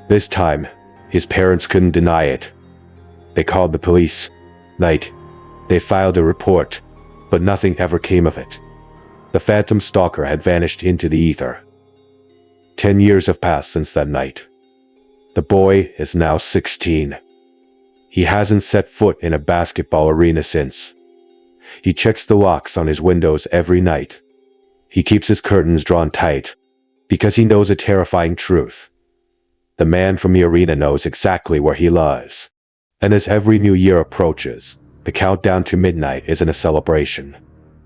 This time, his parents couldn't deny it. They called the police. Night. They filed a report, but nothing ever came of it. The phantom stalker had vanished into the ether. 10 years have passed since that night. The boy is now 16. He hasn't set foot in a basketball arena since. He checks the locks on his windows every night. He keeps his curtains drawn tight, because he knows a terrifying truth. The man from the arena knows exactly where he lies. And as every new year approaches, the countdown to midnight isn't a celebration.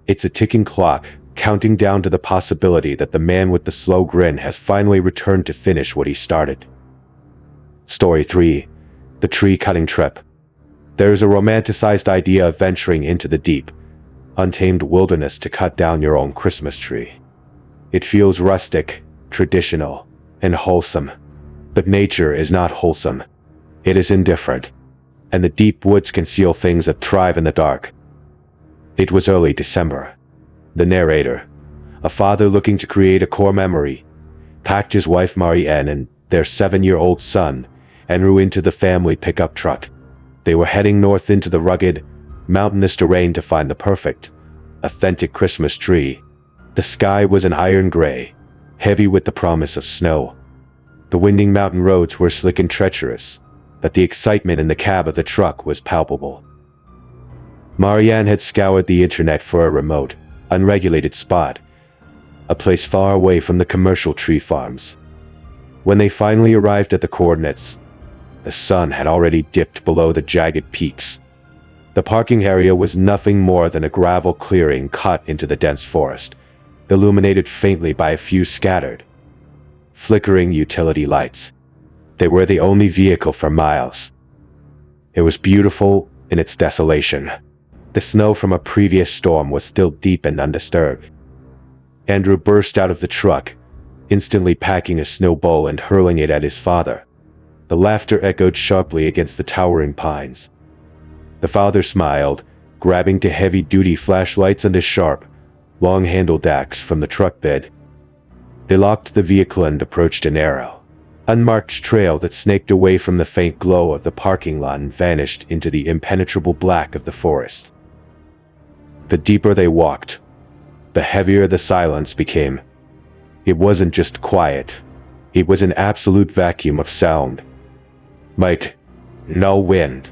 It's a ticking clock, counting down to the possibility that the man with the slow grin has finally returned to finish what he started. Story 3. The Tree-Cutting Trip. There is a romanticized idea of venturing into the deep, untamed wilderness to cut down your own Christmas tree. It feels rustic, traditional, and wholesome. But nature is not wholesome. It is indifferent. And the deep woods conceal things that thrive in the dark. It was early December. The narrator, a father looking to create a core memory, packed his wife Marianne and their 7-year-old son, Andrew, into the family pickup truck. They were heading north into the rugged, mountainous terrain to find the perfect, authentic Christmas tree. The sky was an iron gray, heavy with the promise of snow. The winding mountain roads were slick and treacherous, but the excitement in the cab of the truck was palpable. Marianne had scoured the internet for a remote, unregulated spot, a place far away from the commercial tree farms. When they finally arrived at the coordinates, the sun had already dipped below the jagged peaks. The parking area was nothing more than a gravel clearing cut into the dense forest, illuminated faintly by a few scattered, flickering utility lights. They were the only vehicle for miles. It was beautiful in its desolation. The snow from a previous storm was still deep and undisturbed. Andrew burst out of the truck, instantly packing a snowball and hurling it at his father. The laughter echoed sharply against the towering pines. The father smiled, grabbing to heavy-duty flashlights and a sharp, long-handled axe from the truck bed. They locked the vehicle and approached a narrow, unmarked trail that snaked away from the faint glow of the parking lot and vanished into the impenetrable black of the forest. The deeper they walked, the heavier the silence became. It wasn't just quiet. It was an absolute vacuum of sound. No wind.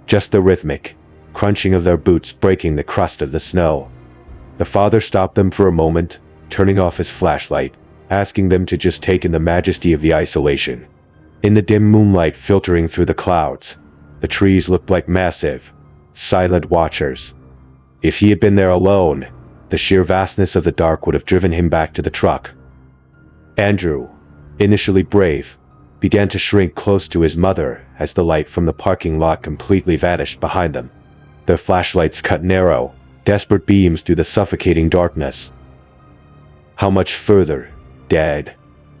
Just the rhythmic crunching of their boots breaking the crust of the snow. The father stopped them for a moment, turning off his flashlight, asking them to just take in the majesty of the isolation. In the dim moonlight filtering through the clouds, the trees looked like massive, silent watchers. If he had been there alone, the sheer vastness of the dark would have driven him back to the truck. Andrew, initially brave, began to shrink close to his mother as the light from the parking lot completely vanished behind them. Their flashlights cut narrow, desperate beams through the suffocating darkness. "How much further, Dad?"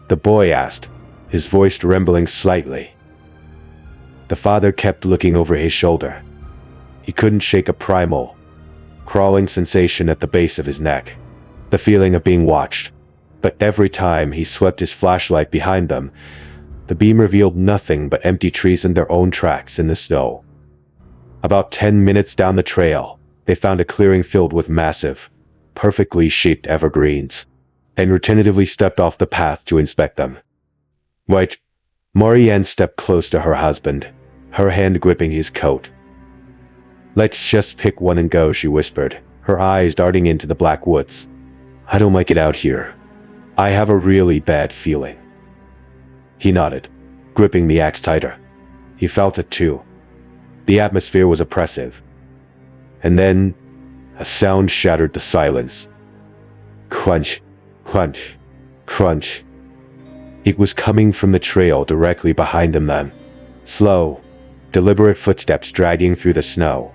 the boy asked, his voice trembling slightly. The father kept looking over his shoulder. He couldn't shake a primal, crawling sensation at the base of his neck, the feeling of being watched. But every time he swept his flashlight behind them, the beam revealed nothing but empty trees and their own tracks in the snow. About 10 minutes down the trail, they found a clearing filled with massive, perfectly shaped evergreens, and tentatively stepped off the path to inspect them. "Wait." Marianne stepped close to her husband, her hand gripping his coat. "Let's just pick one and go," she whispered, her eyes darting into the black woods. "I don't like it out here. I have a really bad feeling." He nodded, gripping the axe tighter. He felt it too. The atmosphere was oppressive. And then, a sound shattered the silence. Crunch, crunch, crunch. It was coming from the trail directly behind them then. Slow, deliberate footsteps dragging through the snow.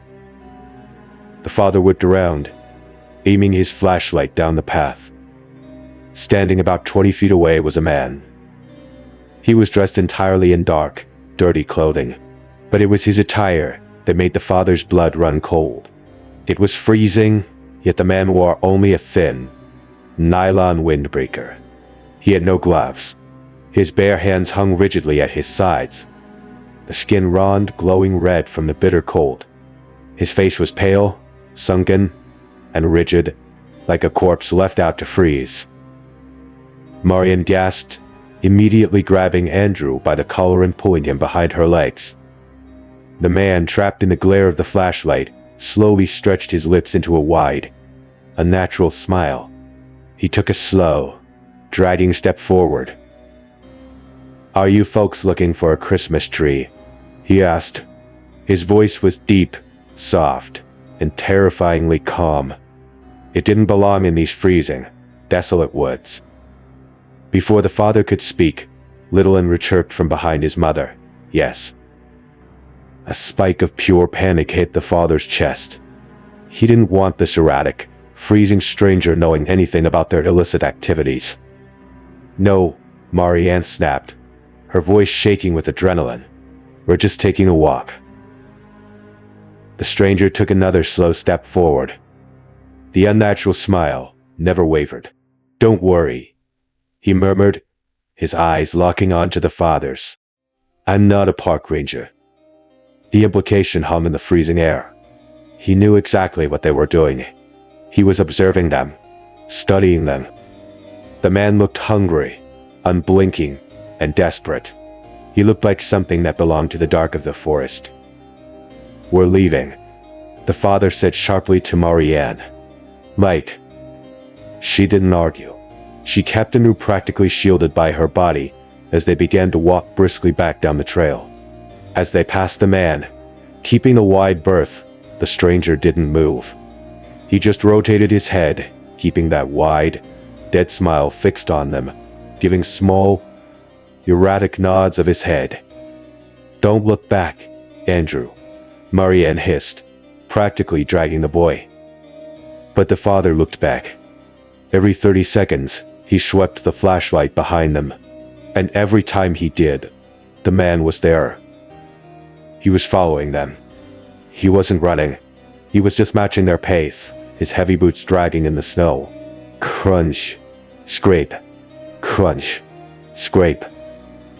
The father whipped around, aiming his flashlight down the path. Standing about 20 feet away was a man. He was dressed entirely in dark, dirty clothing, but it was his attire that made the father's blood run cold. It was freezing, yet the man wore only a thin, nylon windbreaker. He had no gloves. His bare hands hung rigidly at his sides, the skin raw and glowing red from the bitter cold. His face was pale, sunken, and rigid, like a corpse left out to freeze. Marianne gasped, immediately grabbing Andrew by the collar and pulling him behind her legs. The man, trapped in the glare of the flashlight, slowly stretched his lips into a wide, unnatural smile. He took a slow, dragging step forward. "Are you folks looking for a Christmas tree?" he asked. His voice was deep, soft, and terrifyingly calm. It didn't belong in these freezing, desolate woods. Before the father could speak, little Andrew chirped from behind his mother, "Yes." A spike of pure panic hit the father's chest. He didn't want this erratic, freezing stranger knowing anything about their illicit activities. "No," Marianne snapped, her voice shaking with adrenaline. "We're just taking a walk." The stranger took another slow step forward. The unnatural smile never wavered. "Don't worry," he murmured, his eyes locking onto the father's. "I'm not a park ranger." The implication hung in the freezing air. He knew exactly what they were doing. He was observing them, studying them. The man looked hungry, unblinking, and desperate. He looked like something that belonged to the dark of the forest. "We're leaving," the father said sharply to Marianne. "Mike." She didn't argue. She kept Anu practically shielded by her body as they began to walk briskly back down the trail. As they passed the man, keeping the wide berth, the stranger didn't move. He just rotated his head, keeping that wide, dead smile fixed on them, giving small, erratic nods of his head. "Don't look back, Andrew," Marianne hissed, practically dragging the boy. But the father looked back. Every 30 seconds, he swept the flashlight behind them, and every time he did, the man was there. He was following them. He wasn't running. He was just matching their pace, his heavy boots dragging in the snow. Crunch, scrape, crunch, scrape.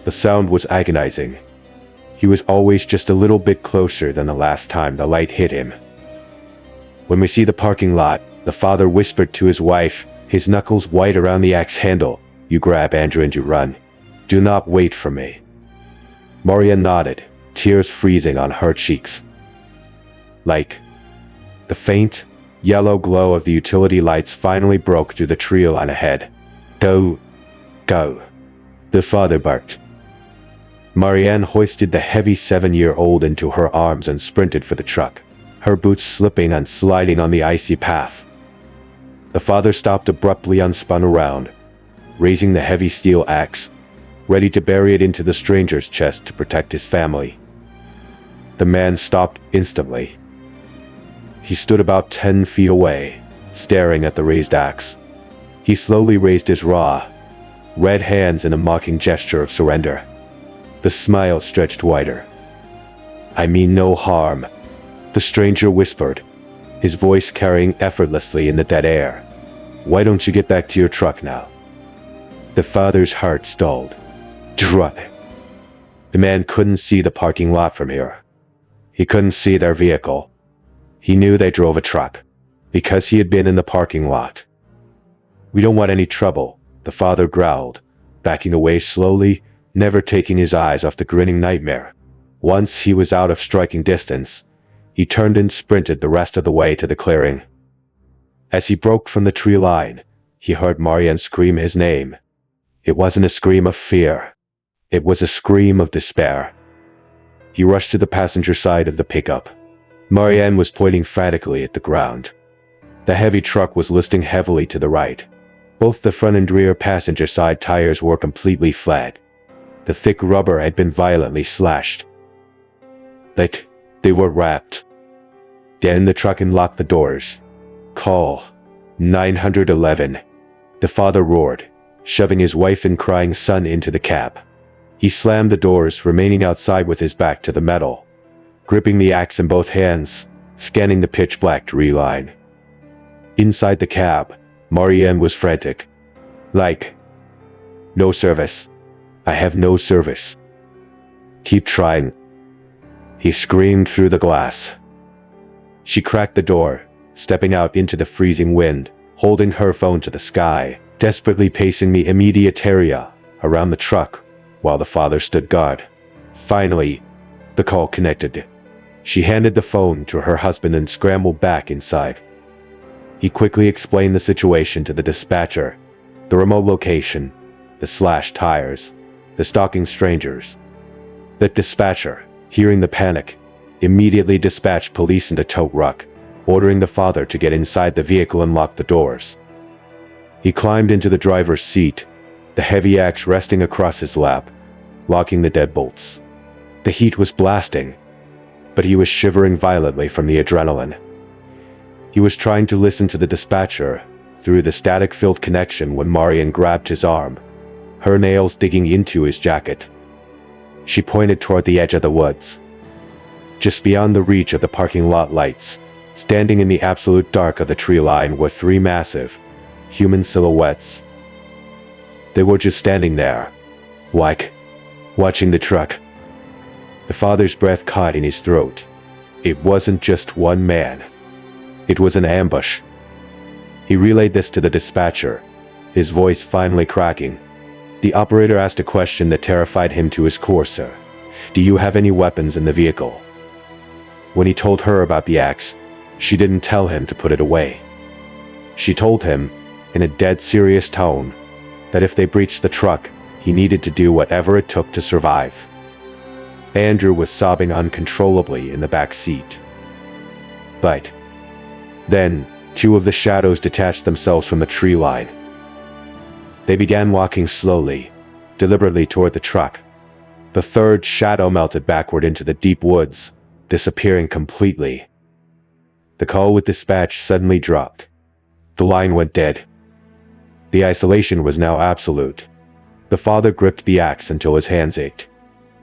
The sound was agonizing. He was always just a little bit closer than the last time the light hit him. "When we see the parking lot," the father whispered to his wife, his knuckles white around the axe handle, "you grab Andrew and you run. Do not wait for me." Marianne nodded, tears freezing on her cheeks. The faint, yellow glow of the utility lights finally broke through the tree line ahead. "Go, go," the father barked. Marianne hoisted the heavy 7-year-old into her arms and sprinted for the truck, her boots slipping and sliding on the icy path. The father stopped abruptly and spun around, raising the heavy steel axe, ready to bury it into the stranger's chest to protect his family. The man stopped instantly. He stood about 10 feet away, staring at the raised axe. He slowly raised his raw, red hands in a mocking gesture of surrender. The smile stretched wider. "I mean no harm," the stranger whispered, his voice carrying effortlessly in the dead air. "Why don't you get back to your truck now?" The father's heart stalled. "Truck." The man couldn't see the parking lot from here. He couldn't see their vehicle. He knew they drove a truck, because he had been in the parking lot. "We don't want any trouble," the father growled, backing away slowly, never taking his eyes off the grinning nightmare. Once he was out of striking distance, he turned and sprinted the rest of the way to the clearing. As he broke from the tree line, he heard Marianne scream his name. It wasn't a scream of fear. It was a scream of despair. He rushed to the passenger side of the pickup. Marianne was pointing frantically at the ground. The heavy truck was listing heavily to the right. Both the front and rear passenger side tires were completely flat. The thick rubber had been violently slashed. They were wrapped. Then the truck unlocked the doors. "Call 911. The father roared, shoving his wife and crying son into the cab. He slammed the doors, remaining outside with his back to the metal, gripping the axe in both hands, scanning the pitch-black tree line. Inside the cab, Marianne was frantic. "No service. I have no service." "Keep trying," he screamed through the glass. She cracked the door, stepping out into the freezing wind, holding her phone to the sky, desperately pacing the immediate area around the truck while the father stood guard. Finally, the call connected. She handed the phone to her husband and scrambled back inside. He quickly explained the situation to the dispatcher, the remote location, the slashed tires, the stalking strangers. The dispatcher, hearing the panic, immediately dispatched police and a tow truck, ordering the father to get inside the vehicle and lock the doors. He climbed into the driver's seat, the heavy axe resting across his lap, locking the deadbolts. The heat was blasting, but he was shivering violently from the adrenaline. He was trying to listen to the dispatcher through the static-filled connection when Marianne grabbed his arm, her nails digging into his jacket. She pointed toward the edge of the woods. Just beyond the reach of the parking lot lights, standing in the absolute dark of the tree line were 3 massive, human silhouettes. They were just standing there, watching the truck. The father's breath caught in his throat. It wasn't just one man. It was an ambush. He relayed this to the dispatcher, his voice finally cracking. The operator asked a question that terrified him to his core. "Sir, do you have any weapons in the vehicle?" When he told her about the axe, she didn't tell him to put it away. She told him, in a dead serious tone, that if they breached the truck, he needed to do whatever it took to survive. Andrew was sobbing uncontrollably in the back seat. But then, two of the shadows detached themselves from the tree line. They began walking slowly, deliberately toward the truck. The third shadow melted backward into the deep woods, disappearing completely. The call with dispatch suddenly dropped. The line went dead. The isolation was now absolute. The father gripped the axe until his hands ached.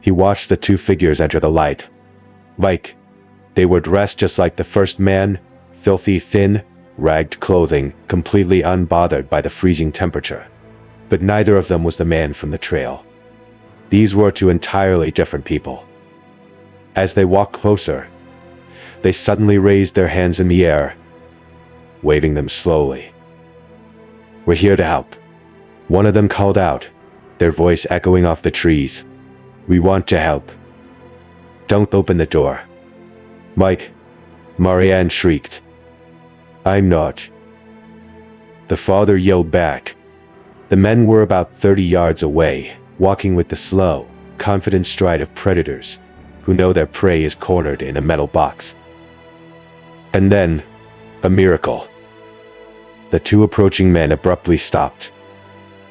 He watched the two figures enter the light. They were dressed just like the first man, filthy, thin, ragged clothing, completely unbothered by the freezing temperature. But neither of them was the man from the trail. These were two entirely different people. As they walked closer, they suddenly raised their hands in the air, waving them slowly. "We're here to help," one of them called out, their voice echoing off the trees. "We want to help. Don't open the door." "Mike," Marianne shrieked. "I'm not." The father yelled back. The men were about 30 yards away, walking with the slow, confident stride of predators who know their prey is cornered in a metal box. And then, a miracle. The two approaching men abruptly stopped.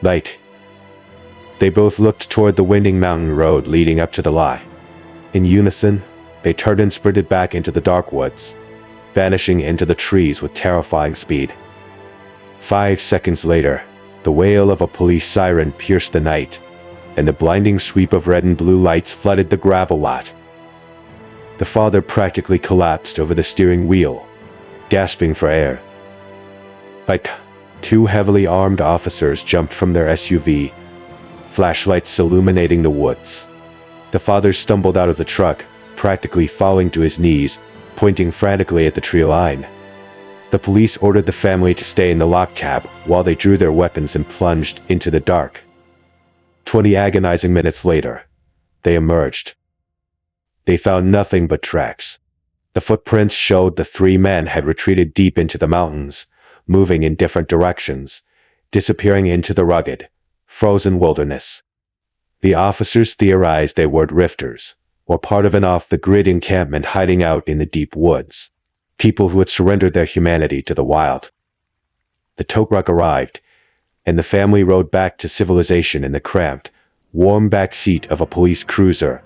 They both looked toward the winding mountain road leading up to the lie. In unison, they turned and sprinted back into the dark woods, vanishing into the trees with terrifying speed. 5 seconds later, the wail of a police siren pierced the night, and the blinding sweep of red and blue lights flooded the gravel lot. The father practically collapsed over the steering wheel, gasping for air. Two heavily armed officers jumped from their SUV, flashlights illuminating the woods. The father stumbled out of the truck, practically falling to his knees, pointing frantically at the tree line. The police ordered the family to stay in the locked cab while they drew their weapons and plunged into the dark. 20 agonizing minutes later, they emerged. They found nothing but tracks. The footprints showed the three men had retreated deep into the mountains, moving in different directions, disappearing into the rugged, frozen wilderness. The officers theorized they were drifters, or part of an off-the-grid encampment hiding out in the deep woods. People who had surrendered their humanity to the wild. The tow truck arrived, and the family rode back to civilization in the cramped, warm back seat of a police cruiser.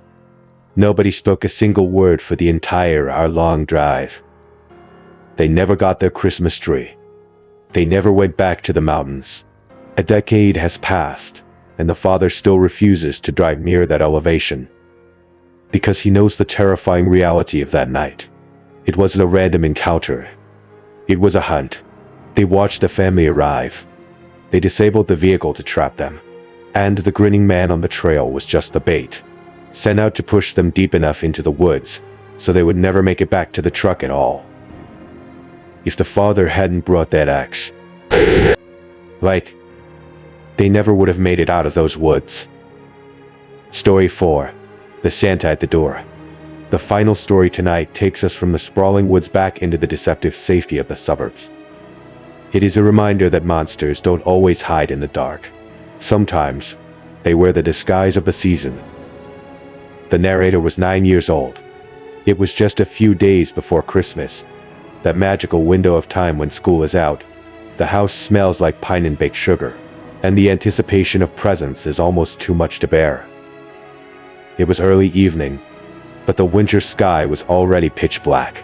Nobody spoke a single word for the entire hour-long drive. They never got their Christmas tree. They never went back to the mountains. A decade has passed, and the father still refuses to drive near that elevation. Because he knows the terrifying reality of that night. It wasn't a random encounter. It was a hunt. They watched the family arrive. They disabled the vehicle to trap them. And the grinning man on the trail was just the bait, sent out to push them deep enough into the woods so they would never make it back to the truck at all. If the father hadn't brought that axe, they never would have made it out of those woods. Story 4. The Santa at the Door. The final story tonight takes us from the sprawling woods back into the deceptive safety of the suburbs. It is a reminder that monsters don't always hide in the dark. Sometimes, they wear the disguise of the season. The narrator was 9 years old. It was just a few days before Christmas, that magical window of time when school is out. The house smells like pine and baked sugar, and the anticipation of presents is almost too much to bear. It was early evening, but the winter sky was already pitch black.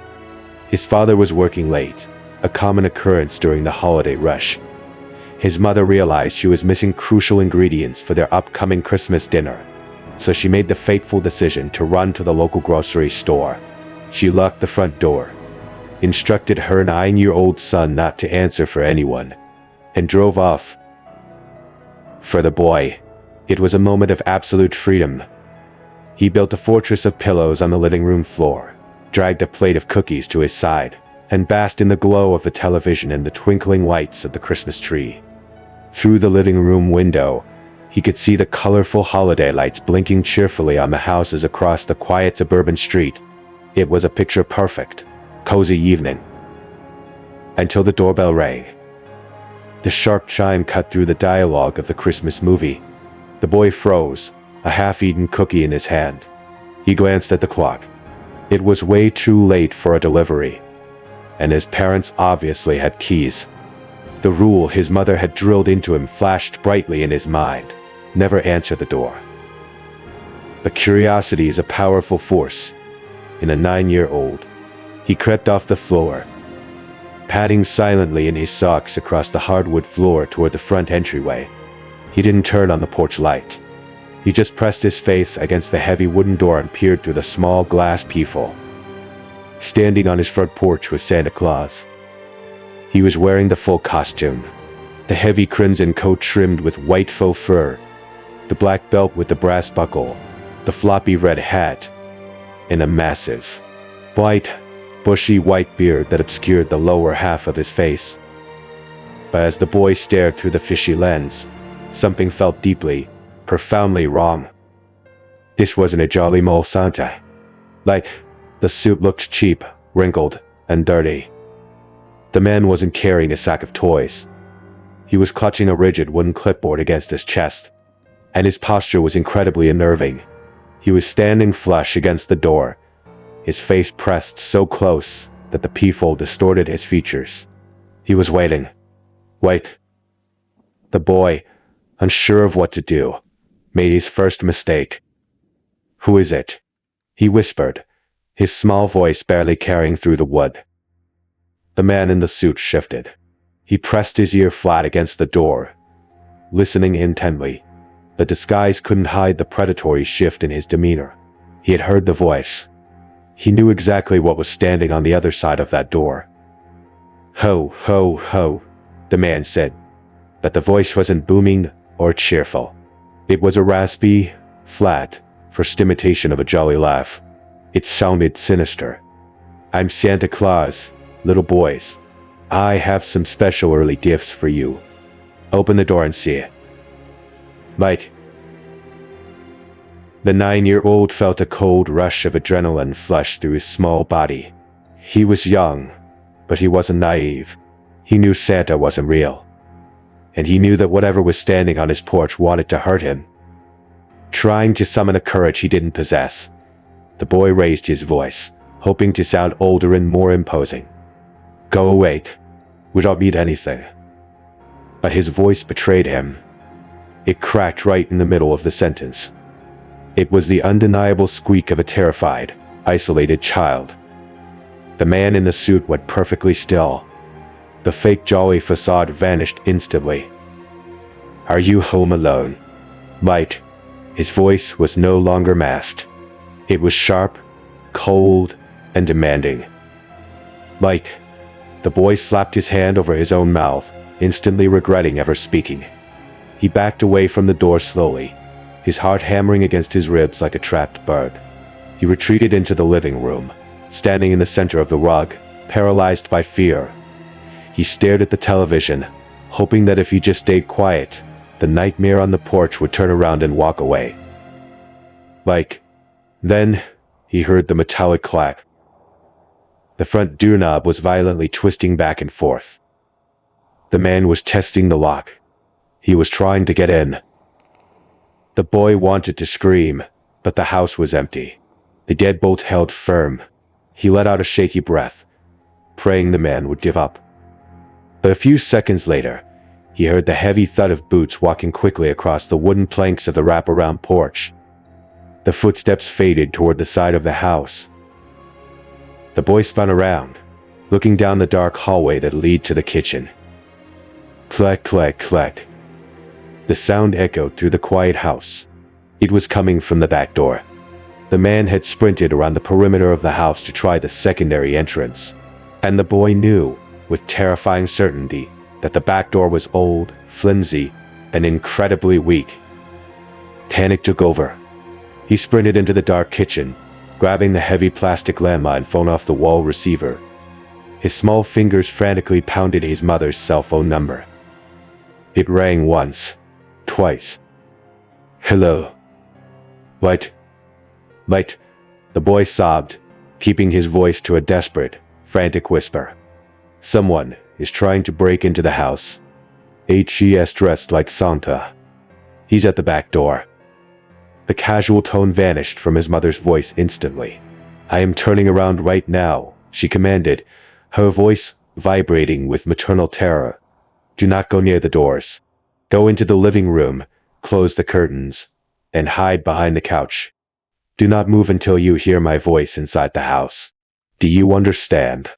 His father was working late, a common occurrence during the holiday rush. His mother realized she was missing crucial ingredients for their upcoming Christmas dinner, so she made the fateful decision to run to the local grocery store. She locked the front door, instructed her 9-year-old son not to answer for anyone, and drove off. For the boy, it was a moment of absolute freedom. He built a fortress of pillows on the living room floor, dragged a plate of cookies to his side, and basked in the glow of the television and the twinkling lights of the Christmas tree. Through the living room window, he could see the colorful holiday lights blinking cheerfully on the houses across the quiet suburban street. It was a picture-perfect, cozy evening. Until the doorbell rang. The sharp chime cut through the dialogue of the Christmas movie. The boy froze, a half-eaten cookie in his hand. He glanced at the clock. It was way too late for a delivery, and his parents obviously had keys. The rule his mother had drilled into him flashed brightly in his mind: never answer the door. But curiosity is a powerful force in a 9-year-old. He crept off the floor, padding silently in his socks across the hardwood floor toward the front entryway. He didn't turn on the porch light. He just pressed his face against the heavy wooden door and peered through the small glass peephole. Standing on his front porch was Santa Claus. He was wearing the full costume: the heavy crimson coat trimmed with white faux fur, the black belt with the brass buckle, the floppy red hat, and a massive, white, bushy white beard that obscured the lower half of his face. But as the boy stared through the fishy lens, something felt deeply, profoundly wrong. This wasn't a jolly mole Santa. The suit looked cheap, wrinkled, and dirty. The man wasn't carrying a sack of toys. He was clutching a rigid wooden clipboard against his chest, and his posture was incredibly unnerving. He was standing flush against the door, his face pressed so close that the peephole distorted his features. He was waiting. Wait. The boy, unsure of what to do, made his first mistake. "Who is it?" he whispered, his small voice barely carrying through the wood. The man in the suit shifted. He pressed his ear flat against the door, listening intently. The disguise couldn't hide the predatory shift in his demeanor. He had heard the voice. He knew exactly what was standing on the other side of that door. "Ho, ho, ho," the man said, but the voice wasn't booming or cheerful. It was a raspy, flat, first imitation of a jolly laugh. It sounded sinister. "I'm Santa Claus, little boys. I have some special early gifts for you. Open the door and see." Light. The 9-year-old felt a cold rush of adrenaline flush through his small body. He was young, but he wasn't naive. He knew Santa wasn't real. And he knew that whatever was standing on his porch wanted to hurt him. Trying to summon a courage he didn't possess, the boy raised his voice, hoping to sound older and more imposing. "Go away. We don't need anything." But his voice betrayed him. It cracked right in the middle of the sentence. It was the undeniable squeak of a terrified, isolated child. The man in the suit went perfectly still. The fake jolly facade vanished instantly. "Are you home alone?" Light. His voice was no longer masked. It was sharp, cold, and demanding. "Mike." The boy slapped his hand over his own mouth, instantly regretting ever speaking. He backed away from the door slowly, his heart hammering against his ribs like a trapped bird. He retreated into the living room, standing in the center of the rug, paralyzed by fear. He stared at the television, hoping that if he just stayed quiet, the nightmare on the porch would turn around and walk away. Then, he heard the metallic clack. The front doorknob was violently twisting back and forth. The man was testing the lock. He was trying to get in. The boy wanted to scream, but the house was empty. The deadbolt held firm. He let out a shaky breath, praying the man would give up. But a few seconds later, he heard the heavy thud of boots walking quickly across the wooden planks of the wraparound porch. The footsteps faded toward the side of the house. The boy spun around, looking down the dark hallway that led to the kitchen. Clack, clack, clack. The sound echoed through the quiet house. It was coming from the back door. The man had sprinted around the perimeter of the house to try the secondary entrance, and the boy knew, with terrifying certainty, that the back door was old, flimsy, and incredibly weak. Panic took over. He sprinted into the dark kitchen, grabbing the heavy plastic landline phone off the wall receiver. His small fingers frantically pounded his mother's cell phone number. It rang once, twice. Hello. What? The boy sobbed, keeping his voice to a desperate, frantic whisper. Someone is trying to break into the house. He's dressed like Santa. He's at the back door. The casual tone vanished from his mother's voice instantly. I am turning around right now, she commanded, her voice vibrating with maternal terror. Do not go near the doors. Go into the living room, close the curtains, and hide behind the couch. Do not move until you hear my voice inside the house. Do you understand?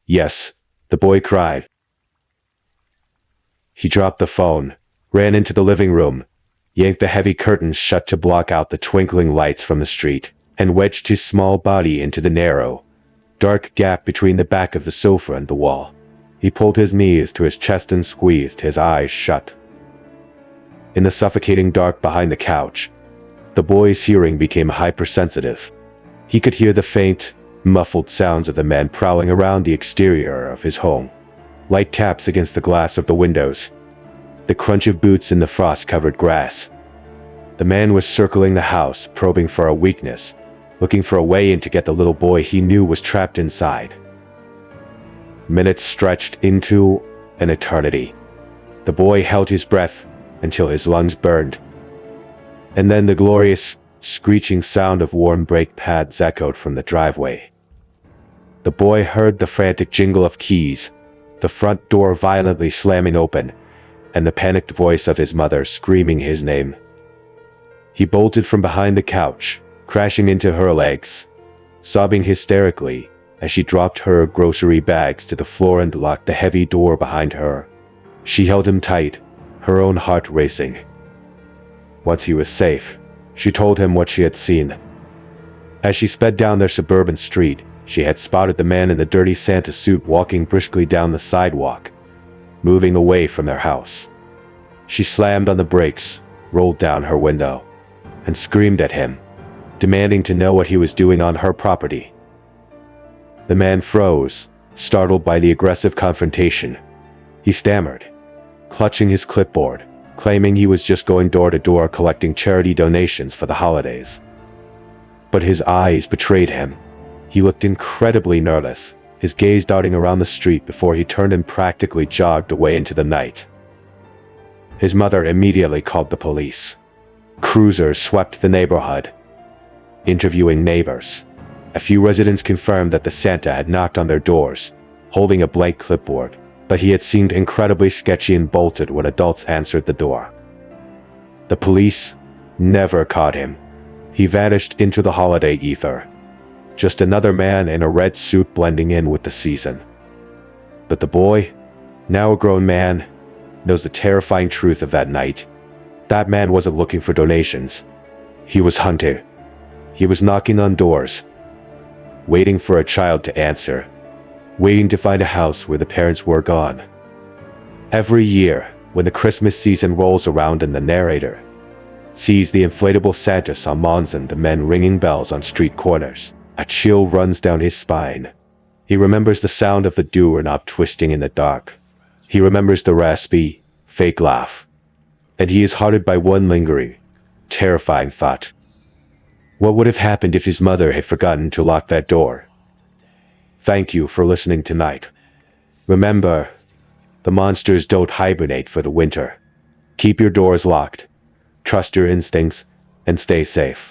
Yes, the boy cried. He dropped the phone, ran into the living room, yanked the heavy curtains shut to block out the twinkling lights from the street, and wedged his small body into the narrow, dark gap between the back of the sofa and the wall. He pulled his knees to his chest and squeezed his eyes shut. In the suffocating dark behind the couch, the boy's hearing became hypersensitive. He could hear the faint, muffled sounds of the man prowling around the exterior of his home. Light taps against the glass of the windows. The crunch of boots in the frost-covered grass. The man was circling the house, probing for a weakness, looking for a way in to get the little boy he knew was trapped inside. Minutes stretched into an eternity. The boy held his breath until his lungs burned. And then the glorious, screeching sound of warm brake pads echoed from the driveway. The boy heard the frantic jingle of keys, the front door violently slamming open, and the panicked voice of his mother screaming his name. He bolted from behind the couch, crashing into her legs, sobbing hysterically as she dropped her grocery bags to the floor and locked the heavy door behind her. She held him tight, her own heart racing. Once he was safe, she told him what she had seen. As she sped down their suburban street, she had spotted the man in the dirty Santa suit walking briskly down the sidewalk, moving away from their house. She slammed on the brakes, rolled down her window, and screamed at him, demanding to know what he was doing on her property. The man froze, startled by the aggressive confrontation. He stammered, clutching his clipboard, claiming he was just going door to door collecting charity donations for the holidays. But his eyes betrayed him. He looked incredibly nervous, his gaze darting around the street before he turned and practically jogged away into the night. His mother immediately called the police. Cruisers swept the neighborhood, interviewing neighbors. A few residents confirmed that the Santa had knocked on their doors, holding a blank clipboard, but he had seemed incredibly sketchy and bolted when adults answered the door. The police never caught him. He vanished into the holiday ether, just another man in a red suit blending in with the season. But the boy, now a grown man, knows the terrifying truth of that night. That man wasn't looking for donations. He was hunting. He was knocking on doors, waiting for a child to answer, waiting to find a house where the parents were gone. Every year, when the Christmas season rolls around and the narrator sees the inflatable Santa summons and the men ringing bells on street corners, a chill runs down his spine. He remembers the sound of the doorknob twisting in the dark. He remembers the raspy, fake laugh. And he is haunted by one lingering, terrifying thought. What would have happened if his mother had forgotten to lock that door? Thank you for listening tonight. Remember, the monsters don't hibernate for the winter. Keep your doors locked, trust your instincts, and stay safe.